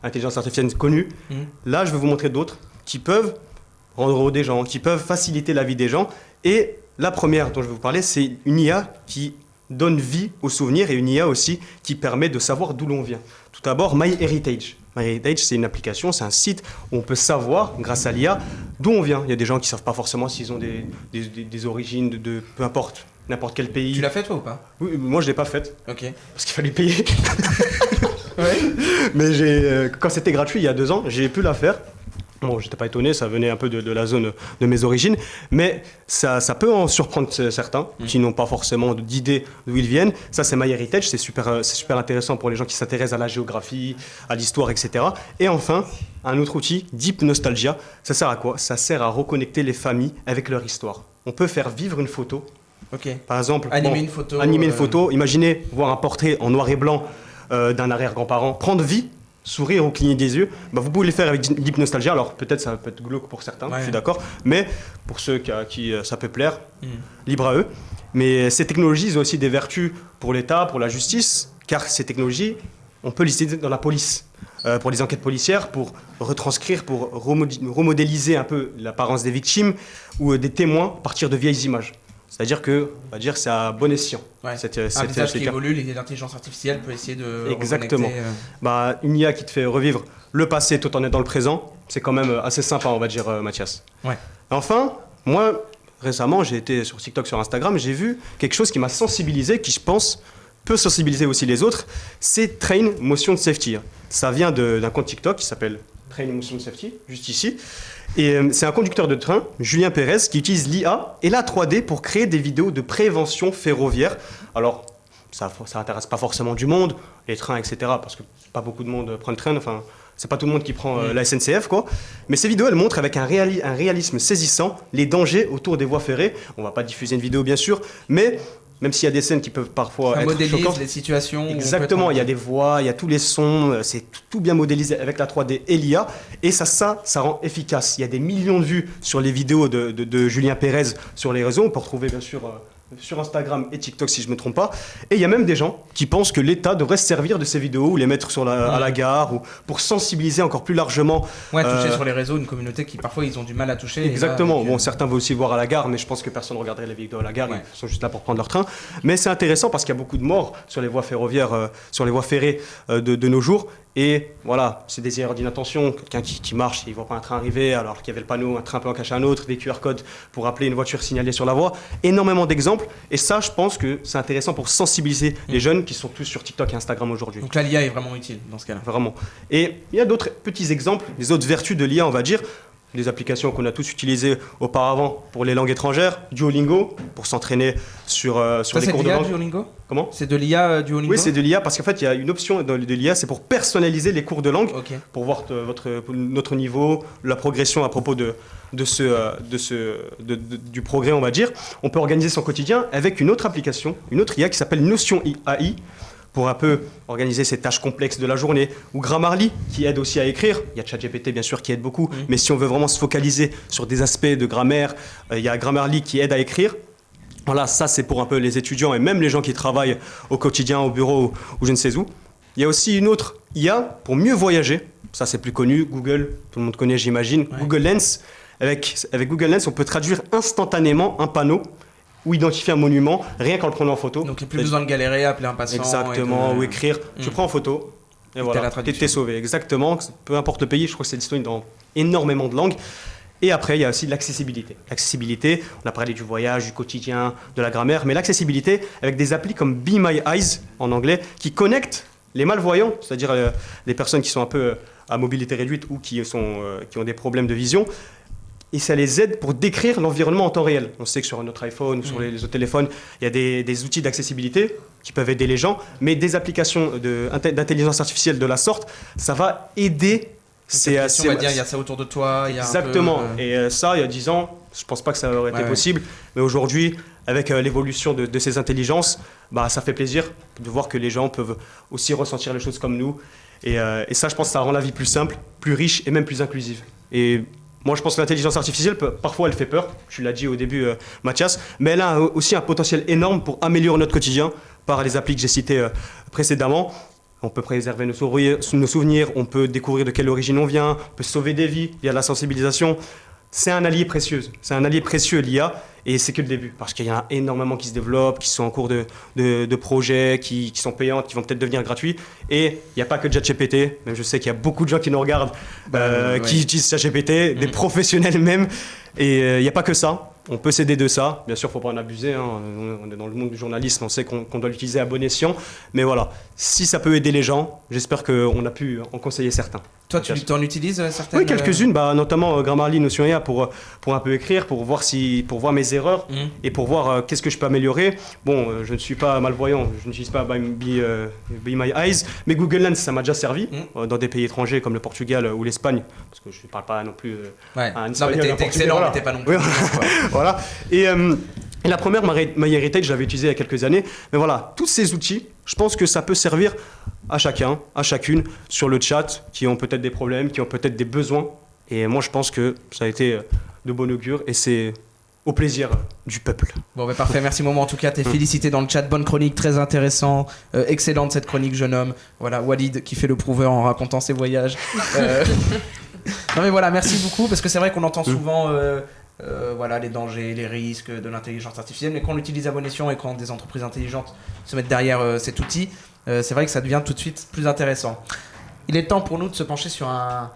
intelligence artificielle connue. Mhm. Là, je vais vous montrer d'autres qui peuvent rendre heureux des gens, qui peuvent faciliter la vie des gens. Et la première dont je vais vous parler, c'est une IA qui donne vie aux souvenirs et une IA aussi qui permet de savoir d'où l'on vient. Tout d'abord, MyHeritage. MyHeritage, c'est une application, c'est un site où on peut savoir, grâce à l'IA, d'où on vient. Il y a des gens qui ne savent pas forcément s'ils ont des origines de peu importe, n'importe quel pays. Tu l'as fait toi ou pas? Oui, moi, je ne l'ai pas faite Ok. parce qu'il fallait payer. Ouais. Mais quand c'était gratuit il y a 2 ans, j'ai pu la faire. Bon, j'étais pas étonné, ça venait un peu de la zone de mes origines, mais ça peut en surprendre certains qui n'ont pas forcément d'idée d'où ils viennent. Ça, c'est MyHeritage, c'est super intéressant pour les gens qui s'intéressent à la géographie, à l'histoire, etc. Et enfin, un autre outil, Deep Nostalgia, ça sert à quoi? Ça sert à reconnecter les familles avec leur histoire. On peut faire vivre une photo, Ok. par exemple. Animer une photo. Animer une photo, imaginez voir un portrait en noir et blanc d'un arrière-grand-parent, prendre vie, sourire ou cligner des yeux, bah vous pouvez le faire avec Deep Nostalgia. Alors peut-être ça peut être glauque pour certains, Ouais. je suis d'accord, mais pour ceux à qui ça peut plaire, Mm. libre à eux. Mais ces technologies ils ont aussi des vertus pour l'État, pour la justice, car ces technologies, on peut les utiliser dans la police, pour les enquêtes policières, pour retranscrire, pour remodéliser un peu l'apparence des victimes ou des témoins à partir de vieilles images. C'est-à-dire que, on va dire, c'est à bon escient. Un visage qui évolue, l'intelligence artificielle peut essayer de Exactement. Une IA qui te fait revivre le passé tout en étant dans le présent, c'est quand même assez sympa, on va dire, Mathias. Ouais. Enfin, moi, récemment, j'ai été sur TikTok, sur Instagram, j'ai vu quelque chose qui m'a sensibilisé, qui, je pense, peut sensibiliser aussi les autres, c'est Train Motion Safety. Ça vient d'un compte TikTok qui s'appelle Train Motion Safety, juste ici. Et c'est un conducteur de train, Julien Pérez, qui utilise l'IA et la 3D pour créer des vidéos de prévention ferroviaire. Alors, ça n'intéresse pas forcément du monde, les trains, etc., parce que pas beaucoup de monde prend le train, enfin, c'est pas tout le monde qui prend la SNCF, quoi. Mais ces vidéos, elles montrent avec un réalisme saisissant les dangers autour des voies ferrées. On va pas diffuser une vidéo, bien sûr, mais même s'il y a des scènes qui peuvent parfois être modélise choquantes. Les situations. Exactement, il y a des voix, il y a tous les sons, c'est tout bien modélisé avec la 3D et l'IA, et ça rend efficace. Il y a des millions de vues sur les vidéos de Julien Pérez sur les réseaux, on peut retrouver bien sûr sur Instagram et TikTok si je ne me trompe pas, et il y a même des gens qui pensent que l'État devrait se servir de ces vidéos ou les mettre à la gare ou pour sensibiliser encore plus largement. Toucher sur les réseaux une communauté qui parfois ils ont du mal à toucher. Exactement, bon certains vont aussi voir à la gare, mais je pense que personne ne regarderait les vidéos à la gare, ils sont juste là pour prendre leur train. Mais c'est intéressant parce qu'il y a beaucoup de morts sur les voies ferroviaires, sur les voies ferrées de nos jours. Et voilà, c'est des erreurs d'inattention, quelqu'un qui marche, il ne voit pas un train arriver alors qu'il y avait le panneau, un train peut en cacher un autre, des QR codes pour appeler une voiture signalée sur la voie. Énormément d'exemples, et ça je pense que c'est intéressant pour sensibiliser les jeunes qui sont tous sur TikTok et Instagram aujourd'hui. Donc là l'IA est vraiment utile dans ce cas-là. Vraiment. Et il y a d'autres petits exemples, les autres vertus de l'IA on va dire. Des applications qu'on a tous utilisées auparavant pour les langues étrangères, Duolingo, pour s'entraîner sur les cours de langue. Duolingo ? Comment ? C'est de l'IA Duolingo ? Oui, c'est de l'IA parce qu'en fait, il y a une option de l'IA, c'est pour personnaliser les cours de langue, pour voir notre niveau, la progression à propos du progrès, on va dire. On peut organiser son quotidien avec une autre application, une autre IA qui s'appelle Notion AI, pour un peu organiser ces tâches complexes de la journée, ou Grammarly qui aide aussi à écrire. Il y a ChatGPT bien sûr qui aide beaucoup, mais si on veut vraiment se focaliser sur des aspects de grammaire, il y a Grammarly qui aide à écrire. Voilà, ça c'est pour un peu les étudiants et même les gens qui travaillent au quotidien, au bureau ou je ne sais où. Il y a aussi une autre IA pour mieux voyager, ça c'est plus connu, Google, tout le monde connaît j'imagine, Google Lens. Avec Google Lens, on peut traduire instantanément un panneau ou identifier un monument, rien qu'en le prenant en photo. Donc il n'y a plus besoin de galérer, appeler un passant. Exactement, ou écrire. Tu prends en photo, et voilà, t'es sauvé. Exactement, peu importe le pays, je crois que c'est disponible dans énormément de langues. Et après, il y a aussi l'accessibilité. L'accessibilité, on a parlé du voyage, du quotidien, de la grammaire, mais l'accessibilité avec des applis comme Be My Eyes, en anglais, qui connectent les malvoyants, c'est-à-dire les personnes qui sont un peu à mobilité réduite ou qui ont des problèmes de vision, et ça les aide pour décrire l'environnement en temps réel. On sait que sur notre iPhone ou sur les autres téléphones, il y a des outils d'accessibilité qui peuvent aider les gens, mais des applications d'intelligence artificielle de la sorte, ça va aider. On va dire, il y a ça autour de toi. Exactement. Et ça, il y a 10 ans, je ne pense pas que ça aurait été possible. Mais aujourd'hui, avec l'évolution de ces intelligences, ça fait plaisir de voir que les gens peuvent aussi ressentir les choses comme nous. Et ça, je pense que ça rend la vie plus simple, plus riche et même plus inclusive. Et moi, je pense que l'intelligence artificielle, parfois, elle fait peur. Tu l'as dit au début, Mathias. Mais elle a aussi un potentiel énorme pour améliorer notre quotidien par les applis que j'ai citées précédemment. On peut préserver nos souvenirs, on peut découvrir de quelle origine on vient, on peut sauver des vies via la sensibilisation. C'est un allié précieux. C'est un allié précieux, l'IA, et c'est que le début. Parce qu'il y en a énormément qui se développent, qui sont en cours de projets, qui sont payants, qui vont peut-être devenir gratuits. Et il n'y a pas que ChatGPT. Même je sais qu'il y a beaucoup de gens qui nous regardent, qui utilisent ChatGPT, des professionnels même. Et il n'y a pas que ça. On peut s'aider de ça. Bien sûr, il ne faut pas en abuser. On est dans le monde du journalisme, on sait qu'on doit l'utiliser à bon escient. Mais voilà, si ça peut aider les gens, j'espère qu'on a pu en conseiller certains. Toi, tu en utilises certaines? Oui, quelques-unes, notamment Grammarly, Notion AI pour un peu écrire, pour voir mes erreurs et pour voir qu'est-ce que je peux améliorer. Bon, je ne suis pas malvoyant, je n'utilise pas Be My Eyes, mais Google Lens, ça m'a déjà servi dans des pays étrangers comme le Portugal ou l'Espagne, parce que je ne parle pas non plus un espagnol. Non, mais t'es excellent, mais t'es pas non plus. Voilà. Et la première, MyHeritage, je l'avais utilisée il y a quelques années. Mais voilà, tous ces outils, je pense que ça peut servir à chacun, à chacune, sur le chat, qui ont peut-être des problèmes, qui ont peut-être des besoins. Et moi, je pense que ça a été de bon augure. Et c'est au plaisir du peuple. Bon, bah parfait, merci Momo. En tout cas, t'es félicité dans le chat. Bonne chronique, très intéressant. Excellente cette chronique, jeune homme. Voilà, Walid qui fait le prouveur en racontant ses voyages. Non, mais voilà, merci beaucoup parce que c'est vrai qu'on entend souvent voilà, les dangers, les risques de l'intelligence artificielle, mais quand on l'utilise à bon escient et quand des entreprises intelligentes se mettent derrière cet outil, c'est vrai que ça devient tout de suite plus intéressant. Il est temps pour nous de se pencher sur un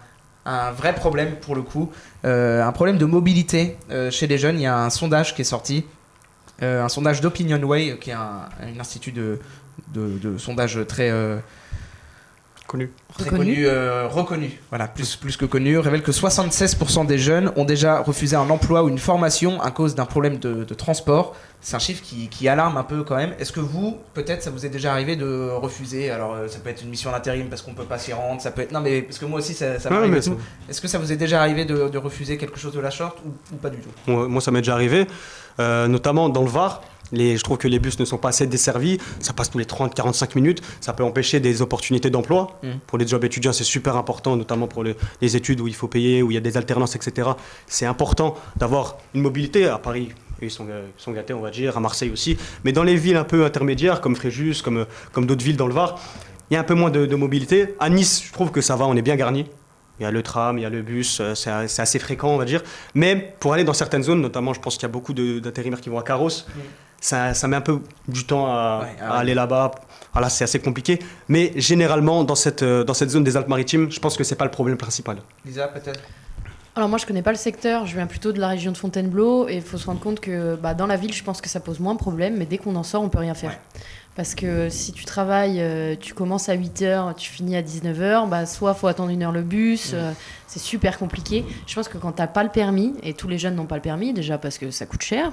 vrai problème pour le coup, un problème de mobilité chez les jeunes. Il y a un sondage qui est sorti, un sondage d'OpinionWay, qui est un institut de sondage très connu, reconnu, voilà, plus que connu, révèle que 76% des jeunes ont déjà refusé un emploi ou une formation à cause d'un problème de transport. C'est un chiffre qui alarme un peu quand même. Est-ce que vous, peut-être, ça vous est déjà arrivé de refuser? Alors, ça peut être une mission d'intérim parce qu'on peut pas s'y rendre, ça peut être... Non, mais parce que moi aussi, ça m'arrive et tout. Est-ce que ça vous est déjà arrivé de refuser quelque chose de la sorte ou pas du tout? Moi, ça m'est déjà arrivé, notamment dans le Var. Je trouve que les bus ne sont pas assez desservis, ça passe tous les 30-45 minutes, ça peut empêcher des opportunités d'emploi. Pour les jobs étudiants, c'est super important, notamment pour les études où il faut payer, où il y a des alternances, etc. C'est important d'avoir une mobilité. À Paris, ils sont gâtés, on va dire, à Marseille aussi. Mais dans les villes un peu intermédiaires, comme Fréjus, comme d'autres villes dans le Var, il y a un peu moins de mobilité. À Nice, je trouve que ça va, on est bien garni. Il y a le tram, il y a le bus, c'est assez fréquent, on va dire. Mais pour aller dans certaines zones, notamment, je pense qu'il y a beaucoup d'intérimaires qui vont à Carros, ça met un peu du temps à aller là-bas. Voilà, c'est assez compliqué. Mais généralement, dans cette zone des Alpes-Maritimes, je pense que ce n'est pas le problème principal. Lisa, peut-être? Alors moi je connais pas le secteur, je viens plutôt de la région de Fontainebleau et il faut se rendre compte que dans la ville je pense que ça pose moins de problèmes, mais dès qu'on en sort on peut rien faire. Ouais. Parce que si tu travailles, tu commences à 8h, tu finis à 19h, soit faut attendre 1 heure le bus, c'est super compliqué. Je pense que quand t'as pas le permis, et tous les jeunes n'ont pas le permis déjà parce que ça coûte cher,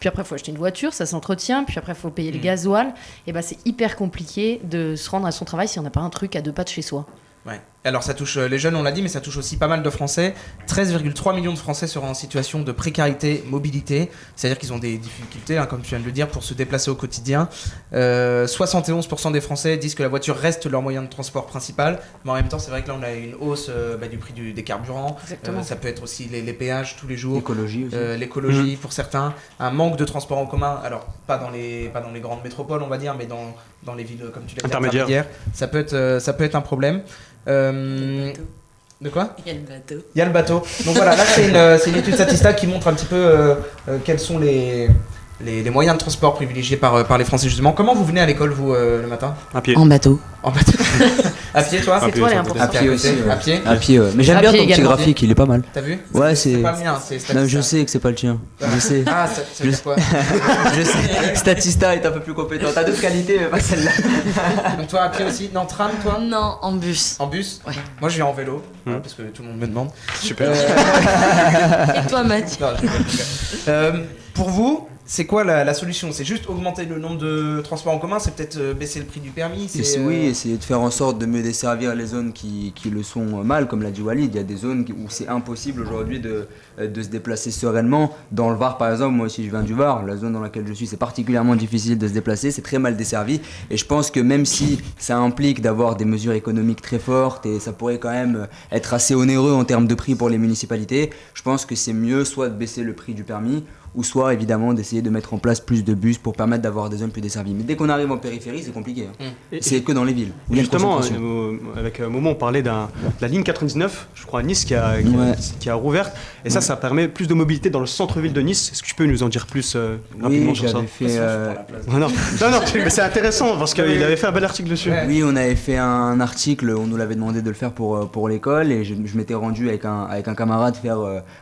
puis après il faut acheter une voiture, ça s'entretient, puis après il faut payer le gasoil, et c'est hyper compliqué de se rendre à son travail si on n'a pas un truc à 2 pas de chez soi. Ouais. Alors ça touche les jeunes, on l'a dit, mais ça touche aussi pas mal de Français. 13,3 millions de Français seront en situation de précarité, mobilité, c'est-à-dire qu'ils ont des difficultés, comme tu viens de le dire, pour se déplacer au quotidien. 71% des Français disent que la voiture reste leur moyen de transport principal, mais en même temps c'est vrai que là on a une hausse du prix des carburants. Ça peut être aussi les péages tous les jours. L'écologie aussi. L'écologie pour certains, un manque de transport en commun, alors pas dans les grandes métropoles on va dire, mais dans les villes comme tu l'as dit, intermédiaires, ça peut être un problème. De quoi? Il y a le bateau. Il y a le bateau. Donc voilà, là c'est une étude Statista qui montre un petit peu quels sont les moyens de transport privilégiés par les Français justement. Comment vous venez à l'école vous le matin? À pied. En bateau. En bateau. À pied toi? C'est toi les importants. À pied aussi. À pied. À pied. Mais j'aime bien ton petit graphique, il est pas mal. T'as vu? Ouais, c'est pas le mien, c'est Statista. Non, je sais que c'est pas le tien. Je sais. Ah, ça veut dire quoi? Je sais. Statista est un peu plus compétent. T'as d'autres qualités, mais pas celle-là. Donc toi à pied aussi? Non, tram toi? Non, en bus. En bus? Ouais. Moi je viens en vélo, parce que tout le monde me demande. Super. Et toi Mathieu? Non, pour vous, c'est quoi la solution? C'est juste augmenter le nombre de transports en commun? C'est peut-être baisser le prix du permis? Oui, essayer de faire en sorte de mieux desservir les zones qui le sont mal, comme l'a dit Walid. Il y a des zones où c'est impossible aujourd'hui de se déplacer sereinement. Dans le Var par exemple, moi aussi je viens du Var, la zone dans laquelle je suis c'est particulièrement difficile de se déplacer, c'est très mal desservi. Et je pense que même si ça implique d'avoir des mesures économiques très fortes et ça pourrait quand même être assez onéreux en termes de prix pour les municipalités, je pense que c'est mieux soit de baisser le prix du permis, ou soit évidemment d'essayer de mettre en place plus de bus pour permettre d'avoir des zones plus desservies. Mais dès qu'on arrive en périphérie, c'est compliqué. C'est que dans les villes. Justement, avec Momo, on parlait de la ligne 99, je crois à Nice, qui a rouvert. Et ça permet plus de mobilité dans le centre-ville de Nice. Est-ce que tu peux nous en dire plus rapidement sur ça? Non, mais c'est intéressant parce qu'il avait fait un bel article dessus. Oui, on avait fait un article, on nous l'avait demandé de le faire pour l'école et je m'étais rendu avec un camarade faire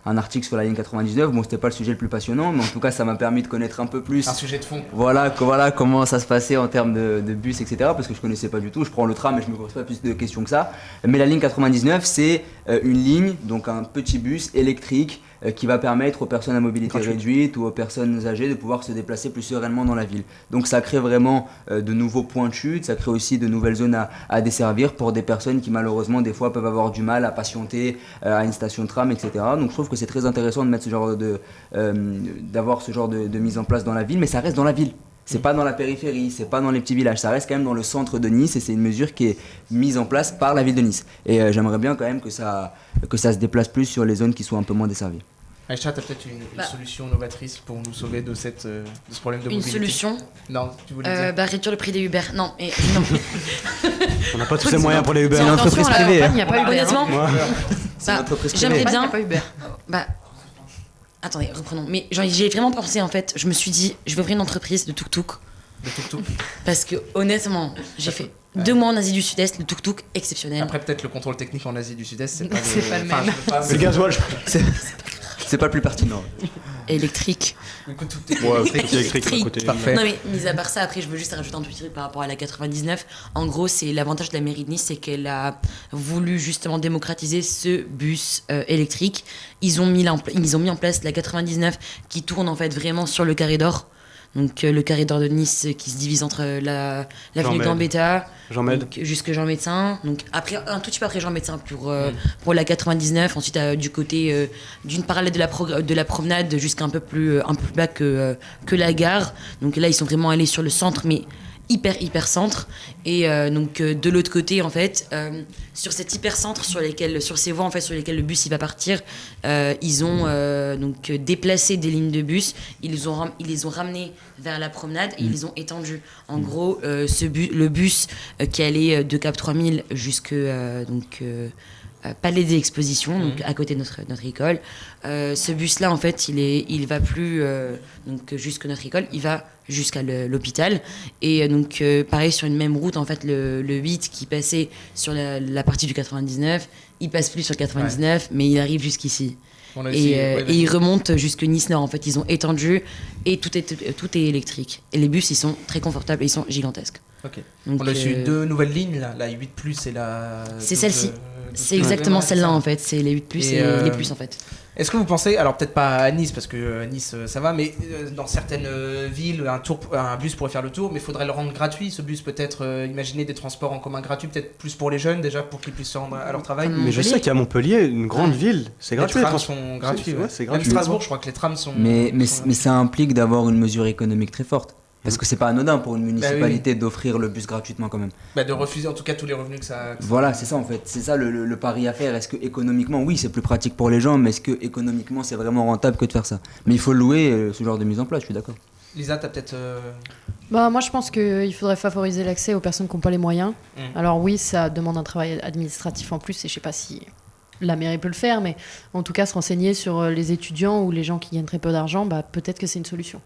un article sur la ligne 99. Bon, c'était pas le sujet le plus passionnant, mais en tout cas ça m'a permis de connaître un peu plus un sujet de fond. Voilà comment ça se passait en termes de bus, etc. Parce que je connaissais pas du tout, je prends le tram et je me pose pas plus de questions que ça. Mais la ligne 99 c'est une ligne, donc un petit bus électrique qui va permettre aux personnes à mobilité réduite ou aux personnes âgées de pouvoir se déplacer plus sereinement dans la ville. Donc ça crée vraiment de nouveaux points de chute, ça crée aussi de nouvelles zones à desservir pour des personnes qui malheureusement des fois peuvent avoir du mal à patienter à une station de tram, etc. Donc je trouve que c'est très intéressant de mettre d'avoir ce genre de mise en place dans la ville, mais ça reste dans la ville. C'est pas dans la périphérie, c'est pas dans les petits villages, ça reste quand même dans le centre de Nice et c'est une mesure qui est mise en place par la ville de Nice. Et j'aimerais bien quand même que ça se déplace plus sur les zones qui sont un peu moins desservies. Aïcha, t'as peut-être une solution novatrice pour nous sauver de ce problème de Une mobilité. solution Non, tu voulais dire réduire le prix des Uber. Non, non. On n'a pas tous les moyens pour les Uber. C'est une entreprise privée. Il n'y a pas Uber. Honnêtement, C'est une entreprise privée. j'aimerais Il n'y bien. a pas Uber. Bah, attendez, reprenons. Mais j'y ai vraiment pensé en fait. Je me suis dit, je vais ouvrir une entreprise de tuk-tuk. de tuk-tuk. Parce que honnêtement, j'ai fait 2 mois en Asie du Sud-Est, le tuk-tuk exceptionnel. Après, peut-être le contrôle technique en Asie du Sud-Est, c'est pas, C'est pas le enfin, même. je veux pas- C'est le gasoil. C'est pas le plus pertinent. Électrique. Écoute, tout est Ouais, électrique. électrique à côté. Parfait. Non mais mis à part ça, après je veux juste rajouter un petit truc par rapport à la 99. En gros, c'est l'avantage de la mairie de Nice, c'est qu'elle a voulu justement démocratiser ce bus électrique. Ils ont mis en place la 99 qui tourne en fait vraiment sur le carré d'or. Donc le carré d'or de Nice qui se divise entre l'avenue Jean-Med. Gambetta Jean-Med. donc, jusque Jean Médecin. Donc après un tout petit peu après Jean Médecin pour la 99. Ensuite du côté d'une parallèle de la promenade jusqu'à un peu plus bas que la gare. Donc là ils sont vraiment allés sur le centre, mais hyper centre. Et donc de l'autre côté en fait sur cet hyper centre sur ces voies en fait sur lesquelles le bus il va partir, ils ont donc déplacé des lignes de bus, ils les ont ramenés vers la promenade et ils les ont étendus. En gros le bus qui allait de Cap 3000 jusque Palais des Expositions, donc à côté de notre école. Ce bus-là, en fait, il va plus donc jusque notre école, il va jusqu'à l'hôpital. Et donc, pareil, sur une même route, en fait, le 8 qui passait sur la partie du 99, il passe plus sur le 99, mais il arrive jusqu'ici. On a Et, aussi- et il remonte jusque Nice-Nord. En fait, ils ont étendu et tout est électrique. Et les bus, ils sont très confortables et ils sont gigantesques. Ok. Donc, On a aussi eu 2 nouvelles lignes, là, la 8+, et la... C'est 12, celle-ci. 12, C'est exactement c'est celle-là ça. en fait, c'est les 8 plus Et, et les plus en fait. Est-ce que vous pensez, alors peut-être pas à Nice, parce que à Nice ça va, mais dans certaines villes, un bus pourrait faire le tour, mais il faudrait le rendre gratuit, ce bus peut-être, imaginer des transports en commun gratuits, peut-être plus pour les jeunes déjà, pour qu'ils puissent se rendre à leur travail. Comme Mais je Montpellier. sais qu'à Montpellier, une grande ville, c'est Les gratuit. les trams transports. sont gratuits, Ouais, ouais. c'est Même gratuit. Strasbourg, je crois que les trams sont... Mais sont- ça implique d'avoir une mesure économique très forte. Parce que c'est pas anodin pour une municipalité d'offrir le bus gratuitement quand même. Bah, de refuser en tout cas tous les revenus que ça... Voilà, c'est ça en fait. C'est ça le pari à faire. Est-ce que économiquement, oui, c'est plus pratique pour les gens, mais est-ce que économiquement, c'est vraiment rentable que de faire ça? Mais il faut louer ce genre de mise en place, je suis d'accord. Lisa, t'as peut-être... Bah, moi, je pense qu'il faudrait favoriser l'accès aux personnes qui n'ont pas les moyens. Mm. Alors oui, ça demande un travail administratif en plus, et je sais pas si la mairie peut le faire, mais en tout cas, se renseigner sur les étudiants ou les gens qui gagnent très peu d'argent, bah, peut-être que c'est une solution.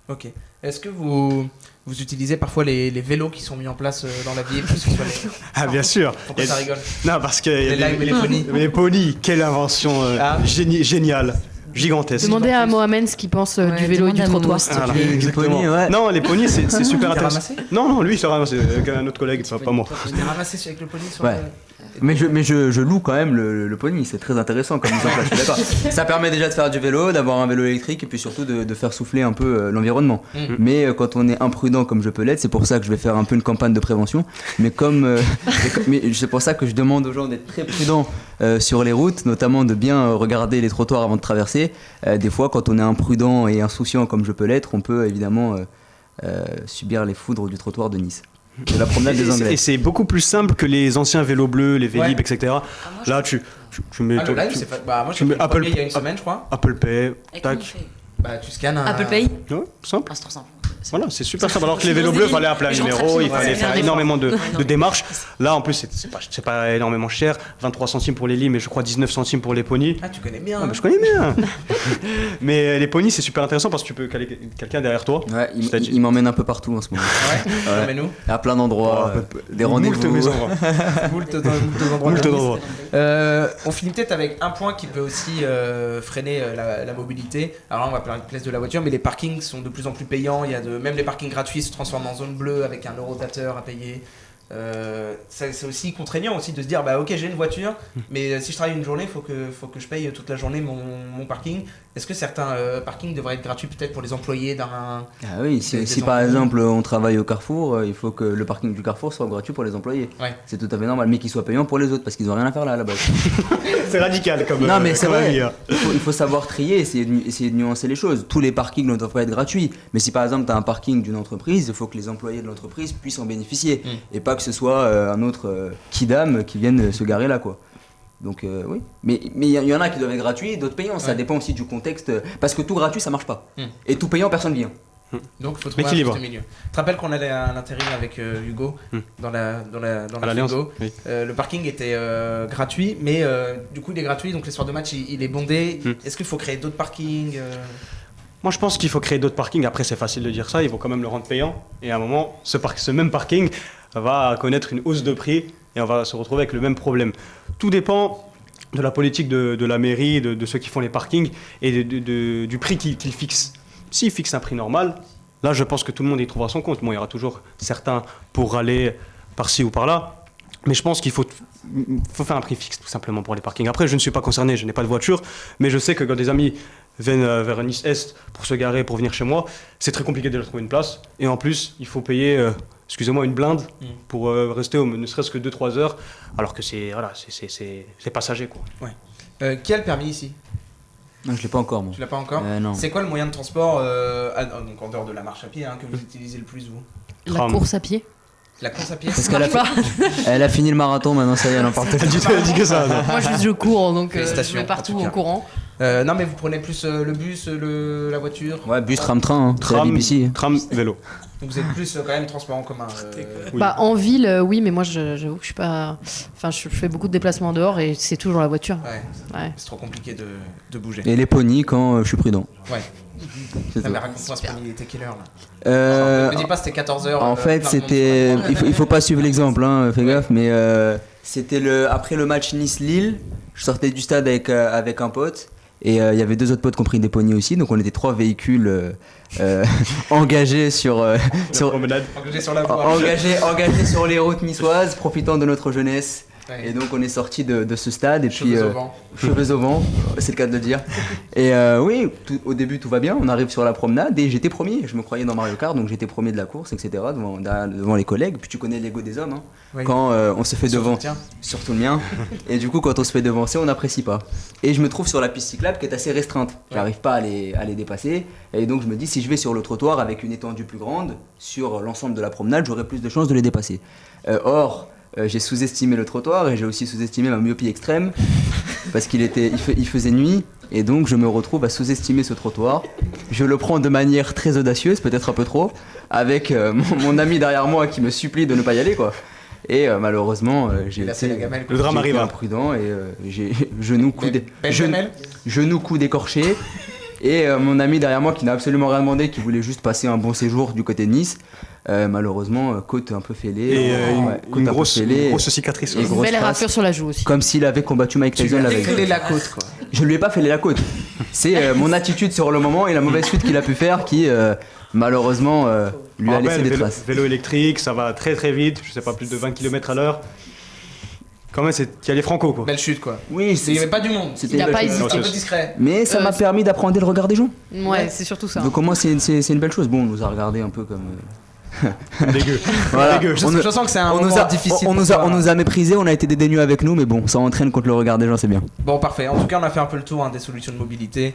Ok. Est-ce que vous utilisez parfois les vélos qui sont mis en place dans la ville, que ce soit les... Ah, bien sûr. Pourquoi ça rigole? Non, parce que. Les limes et les ponies. Mais les ponies, quelle invention Ah. géniale, gigantesque. Demandez à Mohamed ce qu'il pense du vélo et du trottoir. Voilà, Les exactement. ponies, ouais. Non, les ponies, c'est super T'as intéressant. ramassé? Non, lui, il se ramasse avec un autre collègue, pas moi. Tu t'es ramassé avec le pony sur Ouais. Mais je loue quand même le pony, c'est très intéressant comme mise en place, je suis d'accord. Ça permet déjà de faire du vélo, d'avoir un vélo électrique et puis surtout de faire souffler un peu l'environnement. Mhm. Mais quand on est imprudent comme je peux l'être, c'est pour ça que je vais faire un peu une campagne de prévention. Mais mais c'est pour ça que je demande aux gens d'être très prudents sur les routes, notamment de bien regarder les trottoirs avant de traverser. Des fois, quand on est imprudent et insouciant comme je peux l'être, on peut évidemment subir les foudres du trottoir de Nice. De la promenade des Anglais. Et c'est beaucoup plus simple que les anciens vélos bleus, les Vélib, Ouais. etc. Là, tu mets Ah, le live, tu- c'est pas... Bah, moi, tu j'ai mets fait le Apple- premier il y a une semaine, je crois. Apple Pay, Et comment on tac. fait Bah, tu scannes un... Apple Pay. Ouais, simple. Ah, c'est trop simple. Voilà, c'est super simple. Alors que les vélos bleus, il fallait appeler un Je rentre numéro, il absolument fallait pas. faire Ouais. énormément de Ouais. démarches. Là, en plus, c'est pas énormément cher. 23 centimes pour les limes et je crois 19 centimes pour les ponies. Ah, tu connais bien. Ah, bah, je connais bien. Mais les ponies, c'est super intéressant parce que tu peux caler quelqu'un derrière toi. Ouais, C'est-à-dire- il m'emmène un peu partout en ce moment. Ouais, Ouais. mais nous. À plein d'endroits, des rendez-vous. Moult maisons, ouais. Moult endroits. Moult endroits. On finit peut-être avec un point qui peut aussi freiner la mobilité. Alors là, on va parler de place de la voiture, mais les parkings sont de plus en plus payants. Il y a même les parkings gratuits se transforment en zone bleue avec un eurodateur à payer. C'est aussi contraignant aussi de se dire bah ok j'ai une voiture mais si je travaille une journée faut que je paye toute la journée mon parking. Est-ce que certains parkings devraient être gratuits peut-être pour les employés d'un... Ah oui, si, Des si par employés. exemple on travaille au Carrefour, il faut que le parking du Carrefour soit gratuit pour les employés. Ouais. C'est tout à fait normal, mais qu'il soit payant pour les autres parce qu'ils n'ont rien à faire là à la base. C'est radical comme Non mais c'est comme vrai, avis, hein. il faut savoir trier, essayer de nuancer les choses. Tous les parkings ne doivent pas être gratuits, mais si par exemple tu as un parking d'une entreprise, il faut que les employés de l'entreprise puissent en bénéficier et pas que ce soit un autre kidam qui vienne se garer là quoi. Donc oui, mais il y en a qui doivent être gratuits, d'autres payants, ça dépend aussi du contexte, parce que tout gratuit ça marche pas, et tout payant personne vient. Donc il faut trouver un juste milieu. Tu te rappelles qu'on allait à l'intérim avec Hugo dans l'Alliance Hugo. Oui. Le parking était gratuit, mais du coup il est gratuit, donc les soirs de match il est bondé. Est-ce qu'il faut créer d'autres parkings Moi, je pense qu'il faut créer d'autres parkings. Après, c'est facile de dire ça. Ils vont quand même le rendre payant. Et à un moment, ce même parking va connaître une hausse de prix et on va se retrouver avec le même problème. Tout dépend de la politique de la mairie, de ceux qui font les parkings et du prix qu'ils fixent. S'ils fixent un prix normal, là, je pense que tout le monde y trouvera son compte. Bon, il y aura toujours certains pour aller par-ci ou par-là. Mais je pense qu'il faut faire un prix fixe, tout simplement, pour les parkings. Après, je ne suis pas concerné, je n'ai pas de voiture. Mais je sais que quand des amis viennent vers Nice-Est pour se garer, pour venir chez moi, c'est très compliqué de leur trouver une place. Et en plus, il faut payer, excusez-moi, une blinde pour rester ne serait-ce que 2-3 heures, alors que c'est passager, quoi. Qui a le permis ici? Non, je l'ai pas encore, moi. Tu l'as pas encore? Non. C'est quoi le moyen de transport, donc en dehors de la marche à pied, que vous utilisez le plus, vous? La course à pied. La course à pied? Parce qu'elle a fini le marathon, maintenant ça y est, elle en parle plus. Elle dit que ça. Non. Moi, je cours, donc je Félicitations, vais partout en tout cas. en courant. Non, mais vous prenez plus le bus, la voiture? Ouais, bus, tram, train, c'est la BBC. Tram, vélo. Donc vous êtes plus quand même transport en commun. Oui. Bah, en ville, oui, mais moi, j'avoue que je suis pas. Enfin, je fais beaucoup de déplacements dehors et c'est toujours la voiture. Ouais. C'est trop compliqué de bouger. Et les ponies quand je suis prudent. Ouais. C'est Mais ça. raconte-moi ce pony, il était quelle heure là? Ne me dis pas c'était 14h. En fait, c'était. Il faut pas suivre l'exemple, hein, fais gaffe, mais c'était après le match Nice-Lille. Je sortais du stade avec un pote. Et il y avait 2 autres potes qui ont pris des poignées aussi, donc on était 3 véhicules engagés sur engagés sur les routes niçoises, profitant de notre jeunesse. Ouais. Et donc on est sorti de ce stade et Cheveux puis au vent. cheveux au vent, c'est le cas de le dire. Et oui, au début tout va bien, on arrive sur la promenade et j'étais premier, je me croyais dans Mario Kart, donc j'étais premier de la course, etc. devant les collègues. Puis tu connais l'ego des hommes, hein. Oui. Quand on se fait devant, surtout le mien, et du coup quand on se fait devancer, on n'apprécie pas. Et je me trouve sur la piste cyclable qui est assez restreinte, j'arrive pas à les dépasser, et donc je me dis si je vais sur le trottoir avec une étendue plus grande, sur l'ensemble de la promenade, j'aurai plus de chances de les dépasser. Or, j'ai sous-estimé le trottoir et j'ai aussi sous-estimé ma myopie extrême parce il faisait nuit et donc je me retrouve à sous-estimer ce trottoir. Je le prends de manière très audacieuse, peut-être un peu trop, avec mon ami derrière moi qui me supplie de ne pas y aller, quoi. Et malheureusement, j'ai été Le drame arrive. imprudent et j'ai genou coup d'écorché. Et mon ami derrière moi qui n'a absolument rien demandé, qui voulait juste passer un bon séjour du côté de Nice, malheureusement côte un peu fêlée. Et une grosse fêlée, cicatrice. et Une grosse belle face, raflure sur la joue aussi. comme s'il avait combattu Mike Tu lui Tyson as la veille. décalé la côte, quoi. Je lui ai pas fêlé la côte. C'est mon attitude sur le moment et la mauvaise suite qu'il a pu faire qui malheureusement lui a laissé des traces. Vélo électrique, ça va très très vite, je sais pas, plus de 20 km/h. Quand même, il y a les franco, quoi. Belle chute, quoi. Oui, Il n'y avait pas du monde. c'était Il a une pas belle chose. hésité. Un peu discret. Mais ça m'a permis d'appréhender le regard des gens. Ouais, c'est surtout ça. Donc au moins c'est une belle chose. Bon, on nous a regardé un peu comme Dégueu. voilà. Dégueu. Je sens que c'est un On nous moment a, difficile. on pour nous a, toi. on nous a méprisés, on a été dédaigneux avec nous, mais bon, ça entraîne contre le regard des gens, c'est bien. Bon, parfait. En tout cas, on a fait un peu le tour des solutions de mobilité.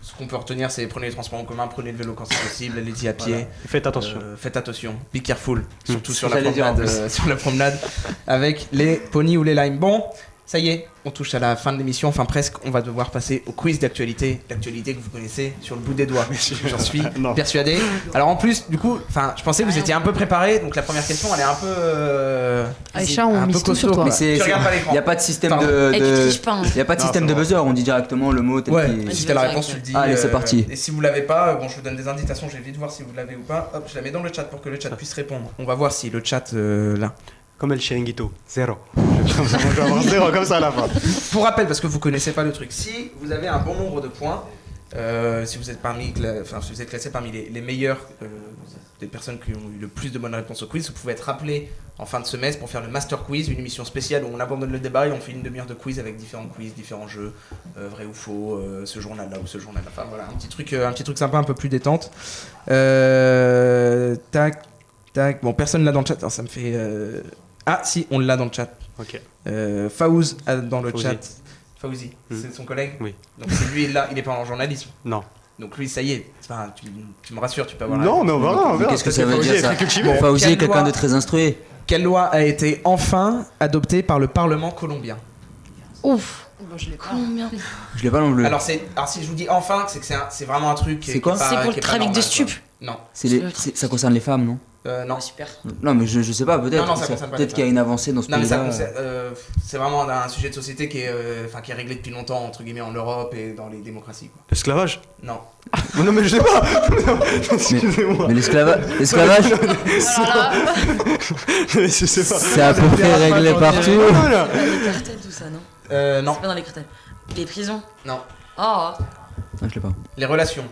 Ce qu'on peut retenir, c'est prenez les transports en commun, prenez le vélo quand c'est possible, allez-y à pied. Voilà. Et faites attention. Faites attention, be careful, surtout sur la, J'allais dire en promenade, sur la promenade avec les ponies ou les limes. Bon, ça y est, on touche à la fin de l'émission, enfin presque, on va devoir passer au quiz d'actualité, l'actualité que vous connaissez sur le bout des doigts, j'en suis Non. persuadé. Alors en plus, du coup, je pensais que vous étiez un peu préparé, donc la première question, elle est un peu... Aïcha, on un peu mise tout sur costaud, toi. quoi. Mais Tu regardes pas l'écran. il n'y a pas de système Pardon. Et qui triche pas, hein. Il y a pas de Non, système ça de va. buzzer, on dit directement le mot tel Ouais, qu'il- si t'as la réponse, tu le dis. Allez, c'est parti. Et si vous l'avez pas, bon, je vous donne des indications, je vais vite voir si vous l'avez ou pas. Hop, je la mets dans le chat pour que le chat puisse répondre. On va voir si le chat là. Comme El Chiringuito, 0. Je vais avoir 0 comme ça à la fin. Pour rappel, parce que vous connaissez pas le truc, si vous avez un bon nombre de points, si vous êtes si vous êtes classé parmi les meilleurs des personnes qui ont eu le plus de bonnes réponses au quiz, vous pouvez être rappelé en fin de semestre pour faire le Master Quiz, une émission spéciale où on abandonne le débat et on fait une demi-heure de quiz avec différents quiz, différents jeux, vrai ou faux, ce journal-là ou ce journal-là. Enfin voilà, un petit truc sympa, un peu plus détente. Tac, bon, personne l'a dans le chat, alors ça me fait... Ah si, on l'a dans le chat. Ok. Faouz a dans le Fauzi. chat. Fauzi, c'est son collègue. Oui. Donc c'est lui là, il est pas en journalisme. Non. Donc lui, ça y est. Enfin, tu me rassures, tu peux avoir. la Non, réponse. mais on verra, on Mais verra. qu'est-ce que Peut-être ça veut Fauzi dire est ça très cultivé. Bon, Fauzi Quelle est quelqu'un loi de très instruit. Quelle loi a été enfin adoptée par le Parlement colombien? Ouf. Bon, je l'ai pas. Combien? Je l'ai pas non plus. Alors si je vous dis enfin, c'est que c'est vraiment un truc. C'est quoi? C'est pour le trafic de stupes. Non. Ça concerne les femmes, non? Non. Ah, super. Non, mais je sais pas, peut-être. Non, ça concerne pas Peut-être les qu'il y a une avancée dans ce Non, mais pays-là. c'est vraiment un sujet de société qui est réglé depuis longtemps, entre guillemets, en Europe et dans les démocraties. Quoi. L'esclavage? Non. Oh, non, mais je sais pas. Excusez-moi. Mais l'esclavage, Je sais pas. c'est à peu près réglé partout. Non, non. Les cartels, tout ça, non? Non. C'est pas dans les cartels. Les prisons? Non. Oh. Ah, je l'ai pas. Les relations.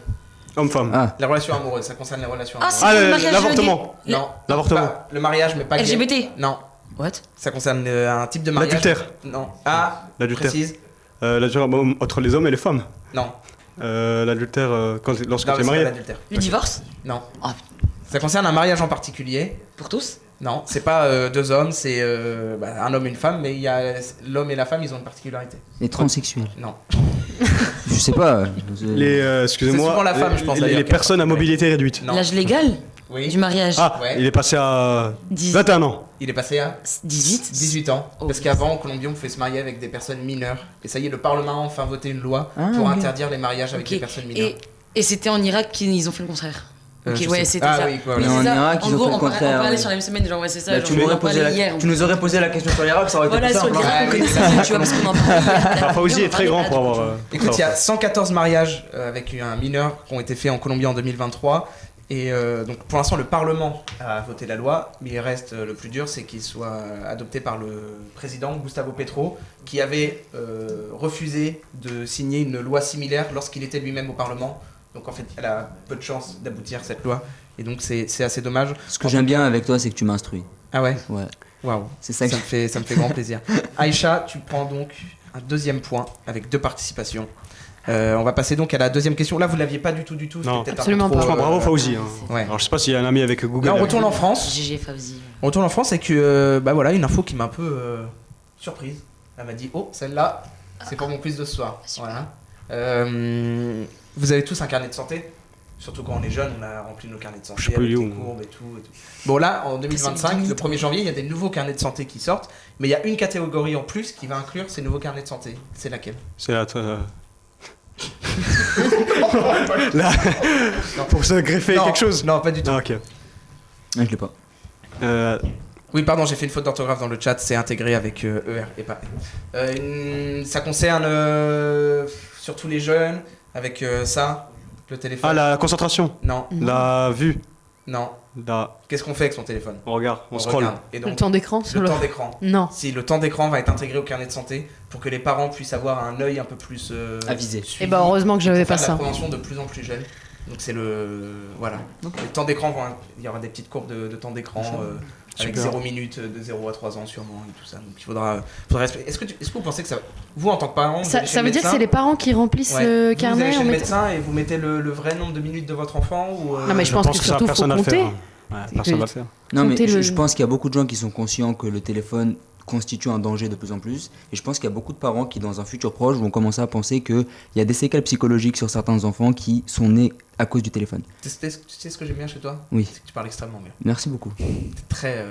Homme-femme. Ah, Les relations amoureuses, ça concerne les relations Ah, amoureuses. c'est Ah, le mariage l'avortement. gay. Non. L'avortement. Pas le mariage, mais pas gay. LGBT. Non. What? Ça concerne un type de mariage. L'adultère. Non. Ah, L'adultère. précise. L'adultère entre les hommes et les femmes. Non. L'adultère lorsque Non, tu es c'est marié. pas l'adultère. Le divorce? Non. Ah, Ça concerne un mariage en particulier. pour tous? Non, c'est pas deux hommes, c'est un homme et une femme, mais il y a l'homme et la femme, ils ont une particularité. les transsexuels. Non. Je sais pas. Excusez-moi. C'est souvent la femme, je pense, d'ailleurs, Les qui personnes à apporte. mobilité réduite. Non. L'âge légal Oui. du mariage? Ah, Ouais. il est passé à 10. 21 ans. Il est passé à 18? 18 ans. Oh, Parce qu'avant, en Colombie, on pouvait se marier avec des personnes mineures. Et ça y est, le Parlement a enfin voté une loi Ah, pour ok. interdire les mariages avec Ok. des personnes mineures. Et c'était en Irak qu'ils ont fait le contraire. Ok, Je ouais, sais. c'était Ah ça. oui, quoi, Oui, ouais. c'est En ça. Irak, ils En ont gros, fait le on contraire, parlait ouais. sur la même semaine, genre, ouais, c'est ça. Bah, genre, tu on en m'aurais parlait hier. tu nous aurais posé la question sur l'Irak, ça aurait été Voilà, plus sur simple. l'Irak, Ah, on oui, connaissait ça. ça, tu vois, parce qu'on en parlait hier. Enfin, Fauzi Et on est très parlait grand pas pour du avoir. tout. Écoute, il y a 114 mariages avec un mineur qui ont été faits en Colombie en 2023. Et donc pour l'instant, le Parlement a voté la loi, mais il reste le plus dur, c'est qu'il soit adopté par le président Gustavo Petro, qui avait refusé de signer une loi similaire lorsqu'il était lui-même au Parlement. Donc en fait, elle a peu de chances d'aboutir cette loi. Et donc c'est assez dommage. Ce que j'aime bien avec toi, c'est que tu m'instruis. Ah ouais. Ouais. Waouh. C'est ça que Ça me fait grand plaisir. Aïcha, tu prends donc un deuxième point avec 2 participations. On va passer donc à la deuxième question. Là, vous l'aviez pas du tout. C'était Non. peut-être un Absolument peu pas. trop, Franchement, bravo Fauzi. hein. Ouais. Alors je sais pas s'il y a un ami avec Google. Là, on retourne en France. GG Fauzi. On retourne en France et que bah voilà une info qui m'a un peu surprise. Elle m'a dit oh celle-là c'est pour mon quiz de ce soir. Super. Voilà. Vous avez tous un carnet de santé. Surtout quand on est jeune, on a rempli nos carnets de santé Je sais pas, avec il est les où, courbes et tout. Bon là, en 2025, le 1er janvier, il y a des nouveaux carnets de santé qui sortent, mais il y a une catégorie en plus qui va inclure ces nouveaux carnets de santé. C'est laquelle? C'est là. Là. Pour se greffer Non, quelque chose. Non, pas du tout. Ah, ok. Ah, je l'ai pas. Oui, pardon, j'ai fait une faute d'orthographe dans le chat, c'est intégré avec ER et pas ça concerne surtout les jeunes, avec ça, le téléphone. Ah, la concentration, Non, la vue, non. la. Qu'est-ce qu'on fait avec son téléphone? On regarde, on scroll. regarde. Et Le donc, temps d'écran sur le le. temps d'écran. Non. Si le temps d'écran va être intégré au carnet de santé pour que les parents puissent avoir un œil un peu plus Avisé. suivi, Et bah heureusement que j'avais pour pas faire de la ça. prévention de plus en plus jeune. Donc c'est le voilà. Les temps d'écran il y aura des petites courbes de temps d'écran avec Super. 0 minutes de 0 à 3 ans sûrement et tout ça. Donc il faudra respecter. Est-ce que vous pensez que ça vous en tant que parent vous allez chez Ça le veut dire que médecin, c'est les parents qui remplissent ouais, le vous allez carnet chez en le mettant. médecin et vous mettez le vrai nombre de minutes de votre enfant ou Non, mais je pense que ça, surtout, faut personne va le compter. faire. Ouais, personne va le faire. Non, mais Comptez le- je pense qu'il y a beaucoup de gens qui sont conscients que le téléphone constitue un danger de plus en plus. Et je pense qu'il y a beaucoup de parents qui, dans un futur proche, vont commencer à penser qu'il y a des séquelles psychologiques sur certains enfants qui sont nés à cause du téléphone. Tu sais ce que j'aime bien chez toi? Oui. C'est que tu parles extrêmement bien. Merci beaucoup. T'es très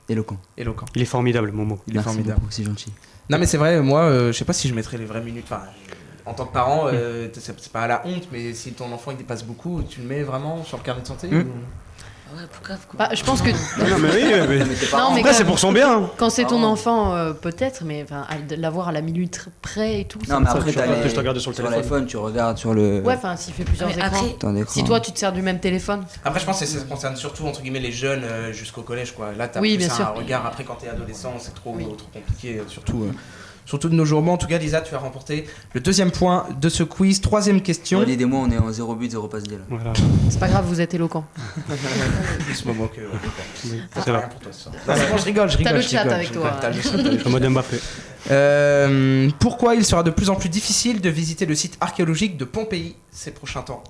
Éloquent. éloquent. Il est formidable, Momo. Il est Merci formidable. beaucoup, c'est gentil. Non mais c'est vrai, moi je sais pas si je mettrais les vraies minutes. Enfin, en tant que parent, c'est pas à la honte, mais si ton enfant il dépasse beaucoup, tu le mets vraiment sur le carnet de santé ou- Ouais, pourquoi Bah, je pense que. Non, mais oui, mais. Non, mais Après, c'est quand, pour son bien. quand c'est ton Oh. enfant, peut-être, mais enfin, de l'avoir à la minute près et tout. Non, mais ça, après, tu regardes- t'as je te regarde sur le téléphone. l'iPhone, tu regardes sur le. Ouais, enfin, s'il fait plusieurs Mais écrans. après, temps d'écran. Si toi, tu te sers du même téléphone. Après, je pense que ça concerne surtout entre guillemets les jeunes jusqu'au collège, quoi. Là, t'as Oui, plus bien un sûr. regard. Après, quand t'es adolescent, c'est trop compliqué, surtout de nos jours. Bon, en tout cas, Lisa, tu as remporté le deuxième point de ce quiz. Troisième question. Walid et moi, on est en 0 but, 0 passe D là. Voilà. C'est pas grave, vous êtes éloquent. ce moment que. C'est C'est là. rien pour toi ce soir. Non, c'est bon, je rigole. T'as le je chat rigole, avec je toi, rigole. hein. T'as le chat avec Le mode Mbappé. Pourquoi il sera de plus en plus difficile de visiter le site archéologique de Pompéi ces prochains temps?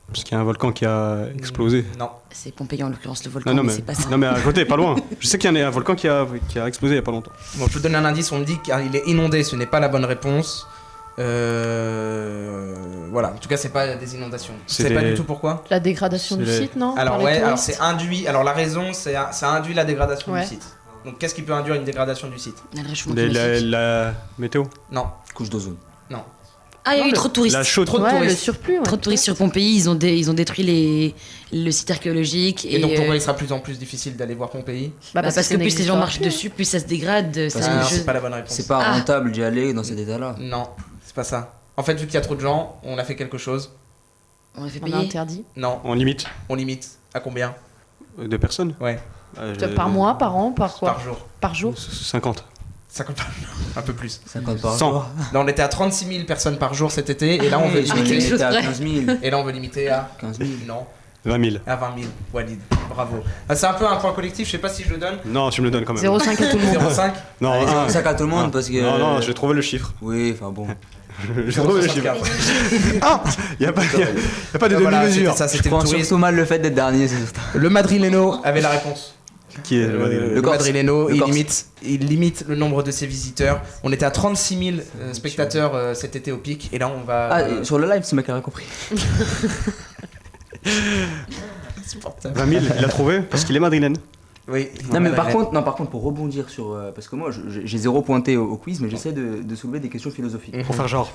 Parce qu'il y a un volcan qui a explosé. Non. c'est Pompéi en l'occurrence, le volcan, Non, non, mais mais, c'est pas ça. non, mais à côté, pas loin. Je sais qu'il y a un volcan qui a explosé il y a pas longtemps. Bon, je vous donne un indice, on me dit qu'il est inondé, ce n'est pas la bonne réponse. Voilà, en tout cas, c'est pas des inondations. C'est C'est pas des- du tout pourquoi. La dégradation C'est du les- site, non? Alors Par les ouais, alors touristes c'est induit. Alors la raison, ça induit la dégradation Ouais. du site. Donc qu'est-ce qui peut induire une dégradation du site? Le réchauffement La, climatique. la météo. Non, Couche d'ozone. non. Ah, il y a eu trop de touristes. La chaude. Trop de Ouais, le touristes. surplus. Ouais. Trop de touristes sur Pompéi, ils ont détruit le site archéologique. Et donc pourquoi il sera de plus en plus difficile d'aller voir Pompéi? Parce que ça plus les n'existe gens pas marchent plus. dessus, plus ça se dégrade. Parce ça- que Non, je- c'est pas la bonne réponse. C'est pas Ah. rentable d'y aller dans cet état-là. Non, c'est pas ça. En fait, vu qu'il y a trop de gens, on a fait quelque chose. On a fait On a payer. interdit. Non, On limite on limite. À combien? de personnes. Ouais, Par mois, par an, par quoi? par jour. Par jour. 50. 50 par un peu plus. 50 par 100. jour. Là, on était à 36 000 personnes par jour cet été, et là, on veut Ils ont limiter. limité à Ouais. 15 000. Et là, on veut limiter à 15 000. non, 20 000. à 20 000. Walid, bravo. Ah, c'est un peu un point collectif. Je sais pas si je le donne. Non, tu me le donnes quand même. 0,5 à tout le monde. 0,5. Non, Allez, un. ça à tout le monde Non. parce que. Non, j'ai trouvé le chiffre. Oui, enfin bon. J'ai trouvé le chiffre. 0,75. Ah Il n'y a pas de Voilà, demi-mesure. c'était ça, Je c'était le prends tourisme. surtout mal le fait d'être dernier, c'est surtout. Le Madrileno avait la réponse. Qui est Le Corse. Madrileno, Le il Corse. limite le nombre de ses visiteurs. On était à 36 000 spectateurs cet été au pic, et là on va. Ah, et sur le live, ce mec a compris. 20 000, il a trouvé parce qu'il est madrilène. Oui. Non, mais par Madrilène. contre, pour rebondir sur. Parce que moi, j'ai zéro pointé au quiz, mais j'essaie de soulever des questions philosophiques. Pour faire genre.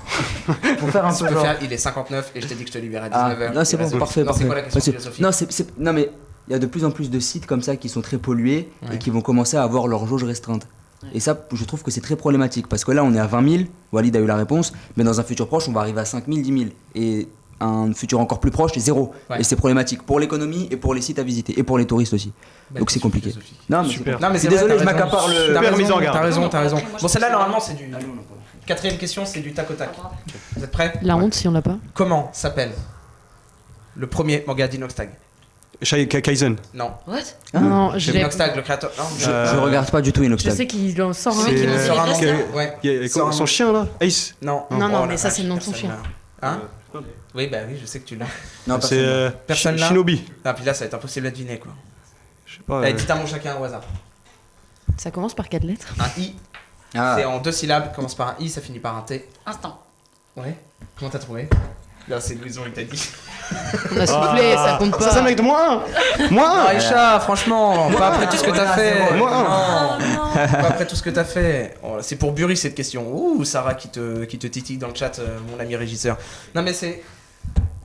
Pour faire un Tu peu peux genre. faire, il est 59 et je t'ai dit que je te libère à Ah, 19h. non, c'est bon, parfait. Non, c'est parfait. quoi la question Parce que- philosophique? Non, non, mais il y a de plus en plus de sites comme ça qui sont très pollués Ouais. et qui vont commencer à avoir leur jauge restreinte. Et ça, je trouve que c'est très problématique parce que là, on est à 20 000. Walid a eu la réponse, mais dans un futur proche, on va arriver à 5 000, 10 000. Et un futur encore plus proche, c'est 0. Ouais. Et c'est problématique pour l'économie et pour les sites à visiter et pour les touristes aussi. Belle Donc c'est question compliqué. philosophique. Non, mais Super. Non, mais Je suis c'est désolé, vrai, je t'as raison. m'accapare le. T'as Super raison, mise en garde. T'as raison, t'as raison. Après, moi, je Bon, celle-là, trouve ça- normalement, c'est du. Quatrième question, c'est du tac au tac. Vous êtes prêts? La honte si on l'a pas. Comment s'appelle le premier manga d'Inoxtag? Kaizen. Non. What? Ah, Non, je l'ai. Inoxtag, le créateur. Non, Je regarde pas du tout Je Inoxtag. sais qu'il en sort un. C'est- Il C'est sort un vrai, manga. ça Ouais. Il y a Sort un son manga. chien là, Ace. Non. Non, non, Oh, mais la ça, vache, c'est le nom de son personne chien. l'a. Hein? Oui, bah oui, je sais que tu l'as. Non, C'est personne. Personne là. Shinobi. Ah, puis là, ça va être impossible à deviner quoi. Je sais pas. Allez, dites un mot chacun au hasard. Ça commence par 4 lettres. Un I, Ah. c'est en 2 syllabes, commence par un I, ça finit par un T. Instant. Ouais. Comment t'as trouvé? Là, c'est Louison, il t'a dit. On a soufflé, ça compte Ça, c'est un pas. mec de moins 1. Moins 1. Aïcha, franchement, pas après tout ce que t'as fait. Moi, Non, pas après tout ce que t'as fait. Oh, c'est pour Bury cette question. Ouh, Sarah qui te titille dans le chat, mon ami régisseur. Non, mais c'est.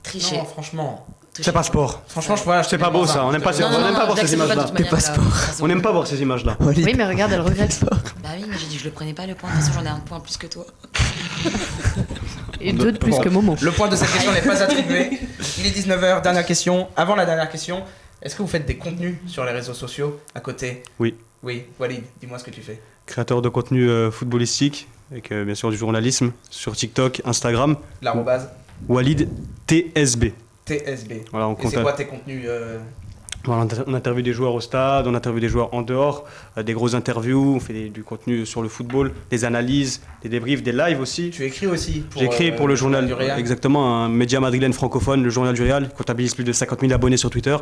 Tricher. Non, franchement. C'est pas sport. Franchement, voilà. C'est pas beau ça, on n'aime pas, Non, non, on n'aime non, pas voir je ces l'accepte images-là. de toute manière, passeport. de toute façon. On n'aime pas voir ces images-là. Walid. Oui, mais regarde, elle regrette. Bah oui, mais j'ai dit que je le prenais pas le point. De toute façon, j'en ai un point plus que toi. Et 2 de plus Bon. que Momo. Le point de cette question n'est pas attribué. Il est 19h, dernière question. Avant la dernière question, est-ce que vous faites des contenus sur les réseaux sociaux à côté? Oui. Oui, Walid, dis-moi ce que tu fais. Créateur de contenu footballistique, avec bien sûr du journalisme, sur TikTok, Instagram, L'arrobase Walid TSB. TSB. Voilà, on Et c'est contacte. quoi tes contenus Voilà, on interviewe des joueurs au stade, on interviewe des joueurs en dehors, des grosses interviews, on fait du contenu sur le football, des analyses, des débriefs, des lives aussi. Tu écris aussi pour, J'ai écrit pour le journal du Real. exactement, un média madrilène francophone, le journal du Real, qui comptabilise plus de 50 000 abonnés sur Twitter,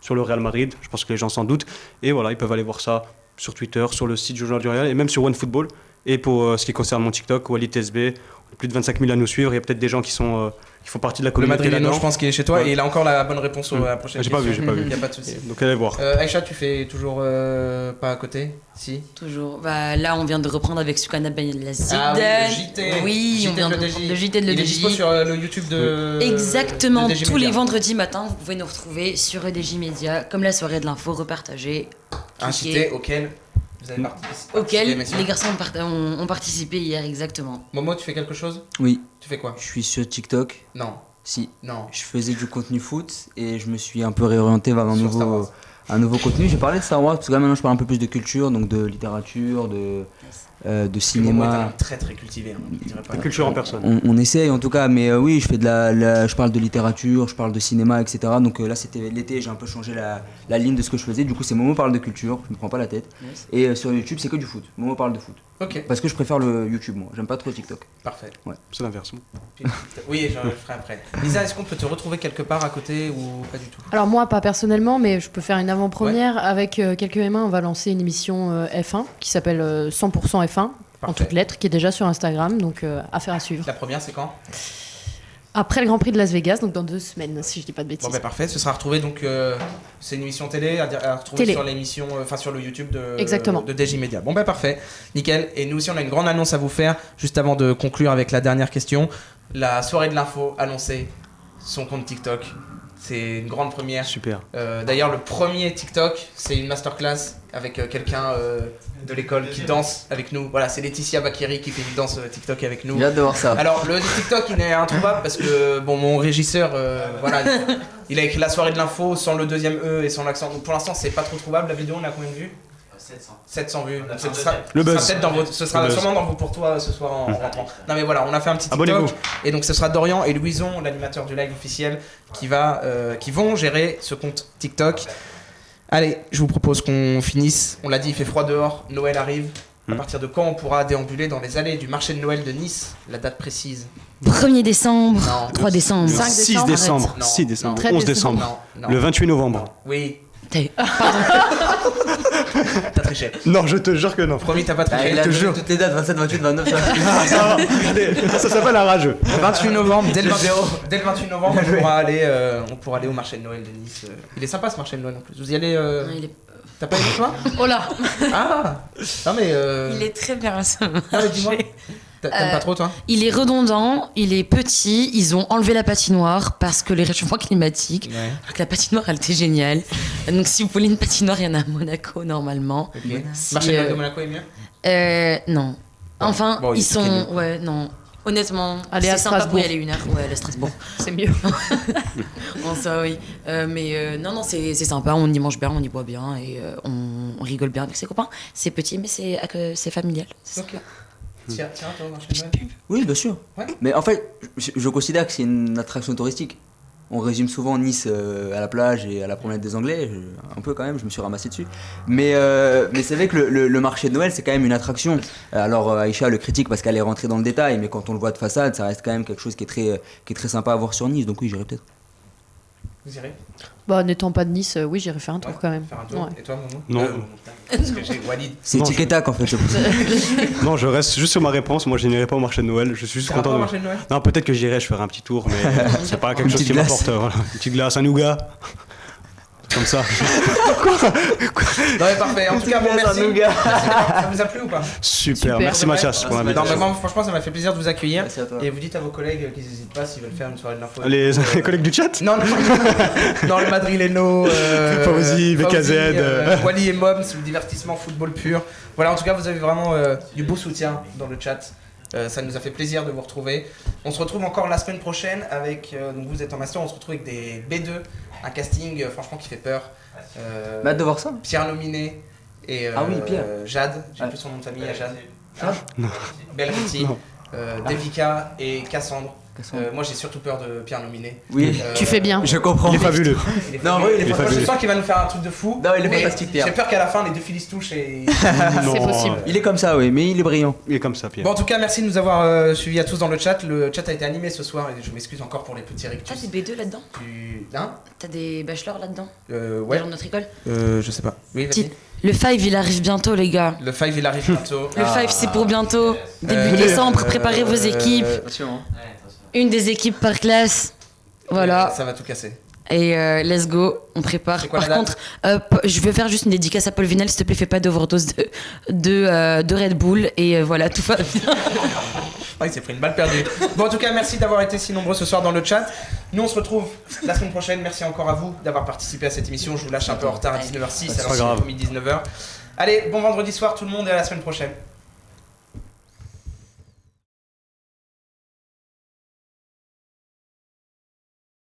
sur le Real Madrid, je pense que les gens s'en doutent. Et voilà, ils peuvent aller voir ça sur Twitter, sur le site du journal du Real, et même sur OneFootball. Et pour ce qui concerne mon TikTok, Walid TSB, on a plus de 25 000 à nous suivre, il y a peut-être des gens qui font partie de la Le communauté Madrileno, là-dedans. je pense qu'il est chez toi Ouais. et il a encore la bonne réponse à la prochaine J'ai pas question. vu, j'ai pas vu. Il n'y a pas de souci. Donc allez voir. Aïcha, tu fais toujours pas à côté? Si. Toujours. Bah, là, on vient de reprendre avec Soukana Ben Yazid. Ah oui, le JT. Oui, JT on vient de de reprendre l'EDJ. le JT de Il est l'EDJ. dispo sur le YouTube de. Exactement, de DG tous les Media. vendredis matins, vous pouvez nous retrouver sur EDJ Media, comme la soirée de l'info, repartagée, Un cliquez, JT auquel vous avez participé. auquel messieurs. les garçons ont participé hier, exactement. Momo, tu fais quelque chose? Oui, Tu fais quoi? je suis sur TikTok. Non. Si, Non. je faisais du contenu foot et je me suis un peu réorienté vers Sur Star Wars. un nouveau contenu. J'ai parlé de Star Wars parce que là maintenant je parle un peu plus de culture, donc de littérature, de Momo est un cinéma. homme très très cultivé. Hein. Je dirais pas. La culture en personne. On essaye en tout cas, mais oui, je fais je parle de littérature, je parle de cinéma, etc. Donc là c'était l'été, j'ai un peu changé la ligne de ce que je faisais. Du coup c'est Momo parle de culture, je me prends pas la tête. Yes. Et sur YouTube c'est que du foot. Momo parle de foot. Ok, Parce que je préfère le YouTube moi, j'aime pas trop TikTok. parfait. C'est l'inverse. Oui, je ferai après. Lisa, est-ce qu'on peut te retrouver quelque part à côté ou pas du tout? Alors moi, pas personnellement, mais je peux faire une avant-première. Avec quelques M1, on va lancer une émission F1 qui s'appelle 100% F1, en Parfait. toutes lettres, qui est déjà sur Instagram, donc affaire à suivre. La première, c'est quand? Après le Grand Prix de Las Vegas, donc dans 2 semaines, si je dis pas de bêtises. Bon, bah parfait, ce sera retrouvé donc. C'est une émission télé à retrouver Télé. sur l'émission, enfin sur le YouTube Exactement. de DJ Media. Bon, bah parfait, nickel. Et nous aussi, on a une grande annonce à vous faire juste avant de conclure avec la dernière question. La soirée de l'info annoncée, son compte TikTok. C'est une grande première. Super. D'ailleurs, le premier TikTok, c'est une masterclass avec quelqu'un de l'école qui danse avec nous. Voilà, c'est Laetitia Bakiri qui fait une danse TikTok avec nous. J'ai hâte de voir ça. Alors, le TikTok, il est introuvable parce que bon, mon régisseur, voilà, il a écrit la soirée de l'info sans le deuxième E et sans l'accent. Donc pour l'instant, c'est pas trop trouvable. La vidéo, on a combien de vues ? 700 vues. Donc, ce sera peut-être dans votre, ce sera sûrement dans vous pour toi ce soir en rentrant. Non mais voilà, on a fait un petit TikTok. Abonnez-vous. Et donc ce sera Dorian et Louison, l'animateur du live officiel, qui vont gérer ce compte TikTok. Allez, je vous propose qu'on finisse. On l'a dit, il fait froid dehors, Noël arrive. À partir de quand on pourra déambuler dans les allées du marché de Noël de Nice ? La date précise. 1er décembre, Non. 3 décembre. 5 6 décembre, décembre, arrête. 6 décembre, 13 11 décembre, Non, non. le 28 novembre. Oui, T'es- t'as triché. Non, je te jure que non. Promis, t'as pas Ah, triché. il a te donné jure. toutes les dates, 27, 28, 29, ça. Ça s'appelle un rageux. 28 novembre, dès le 28 novembre, on pourra aller au marché de Noël de Nice. Il est sympa ce marché de Noël en plus. Vous y allez Il est... T'as pas aimé toi ? Oh là. Ah non mais il est très bien ce non, mais dis-moi. T'aimes pas trop toi ? Il est redondant, il est petit, ils ont enlevé la patinoire parce que les réchauffements climatiques, Ouais. alors que la patinoire elle était géniale. Donc si vous voulez une patinoire, il y en a à Monaco normalement. Ok. Si, Marché de Noël de Monaco est mieux ? Non. Enfin, Bon, il ils est très sont... Ouais, non. Honnêtement, Allez à c'est sympa pour y Strasbourg. aller 1 heure. Ouais, à Strasbourg. C'est mieux. Bon, ça oui. Non, c'est sympa, on y mange bien, on y boit bien et on rigole bien avec ses copains. C'est petit mais c'est familial. Ok. Tiens, toi, au marché de Noël. Oui, bien sûr. Ouais. Mais en fait, je considère que c'est une attraction touristique. On résume souvent Nice à la plage et à la promenade des Anglais, un peu quand même, je me suis ramassé dessus. Mais c'est vrai que le marché de Noël, c'est quand même une attraction. Alors Aïcha le critique parce qu'elle est rentrée dans le détail, mais quand on le voit de façade, ça reste quand même quelque chose qui est très sympa à voir sur Nice, donc oui, j'irai peut-être. Vous irez ? Bah, n'étant pas de Nice, oui, j'irai faire un tour Ouais, quand même. Faire un tour. Ouais. Et toi, Momo ? Non. Parce que j'ai Walid. C'est Non, tic et tac en fait, c'est pour ça. Non, je reste juste sur ma réponse. Moi, je n'irai pas au marché de Noël. Je suis juste T'es un peu content au de. marché de Noël ? Non, peut-être que j'irai, je ferai un petit tour, mais c'est pas quelque chose petite qui glace. m'apporte. Voilà. Une petite glace, un nougat. Comme ça. Non mais parfait, en tout cas bon merci. Ça vous a plu ou pas ? Super. Super. Merci Mathias pour Non l'invitation. mais moi, franchement ça m'a fait plaisir de vous accueillir. Merci à toi. Et vous dites à vos collègues qu'ils n'hésitent pas s'ils veulent faire une soirée de l'info. Les collègues du chat. Non, dans le Madrileno, Fawzi, BKZ, Wally et Mom, c'est le divertissement football pur. Voilà, en tout cas, vous avez vraiment du beau soutien dans le chat. Ça nous a fait plaisir de vous retrouver. On se retrouve encore la semaine prochaine avec. Donc vous êtes en master, on se retrouve avec des B2, un casting franchement qui fait peur. Mais hâte de voir ça. Pierre Nominé et Ah oui, Pierre. Jade, j'ai Ouais. plus son nom de famille, Jade. Non. Belriti, Non. Devika et Cassandre. Cassandre. Moi j'ai surtout peur de Pierre Nominé. Oui, Tu fais bien. je comprends. Il est fabuleux. Il est Non, fabuleux. oui, il est Moi, fabuleux. je sens qu'il va nous faire un truc de fou. Non, il est mais fantastique, Pierre. J'ai peur qu'à la fin les deux filles se touchent et. C'est possible. Il est comme ça, oui, mais il est brillant. Il est comme ça, Pierre. Bon, en tout cas, merci de nous avoir suivis à tous dans le chat. Le chat a été animé ce soir et je m'excuse encore pour les petits T'as rictus. des B2 là-dedans Hein T'as des bachelors là-dedans Ouais. Des gens de notre école Je sais pas. Oui, vas-y. Le 5 il arrive bientôt les gars. Le 5 il arrive bientôt. Le 5 c'est pour bientôt. Début Euh, décembre, préparez vos équipes. Attention, hein. Une des équipes par classe. Voilà. Ça va tout casser. Et let's go, on prépare. C'est quoi Par la contre, je veux faire juste une dédicace à Paul Vinel, s'il te plaît, fais pas d'overdose de Red Bull. Et voilà, tout va bien. Ah, il s'est pris une balle perdue. Bon, en tout cas, merci d'avoir été si nombreux ce soir dans le chat. Nous, on se retrouve la semaine prochaine. Merci encore à vous d'avoir participé à cette émission. Je vous lâche un peu en retard à 19h06, C'est alors pas qu'il est grave. promis 19h. Allez, bon vendredi soir tout le monde et à la semaine prochaine.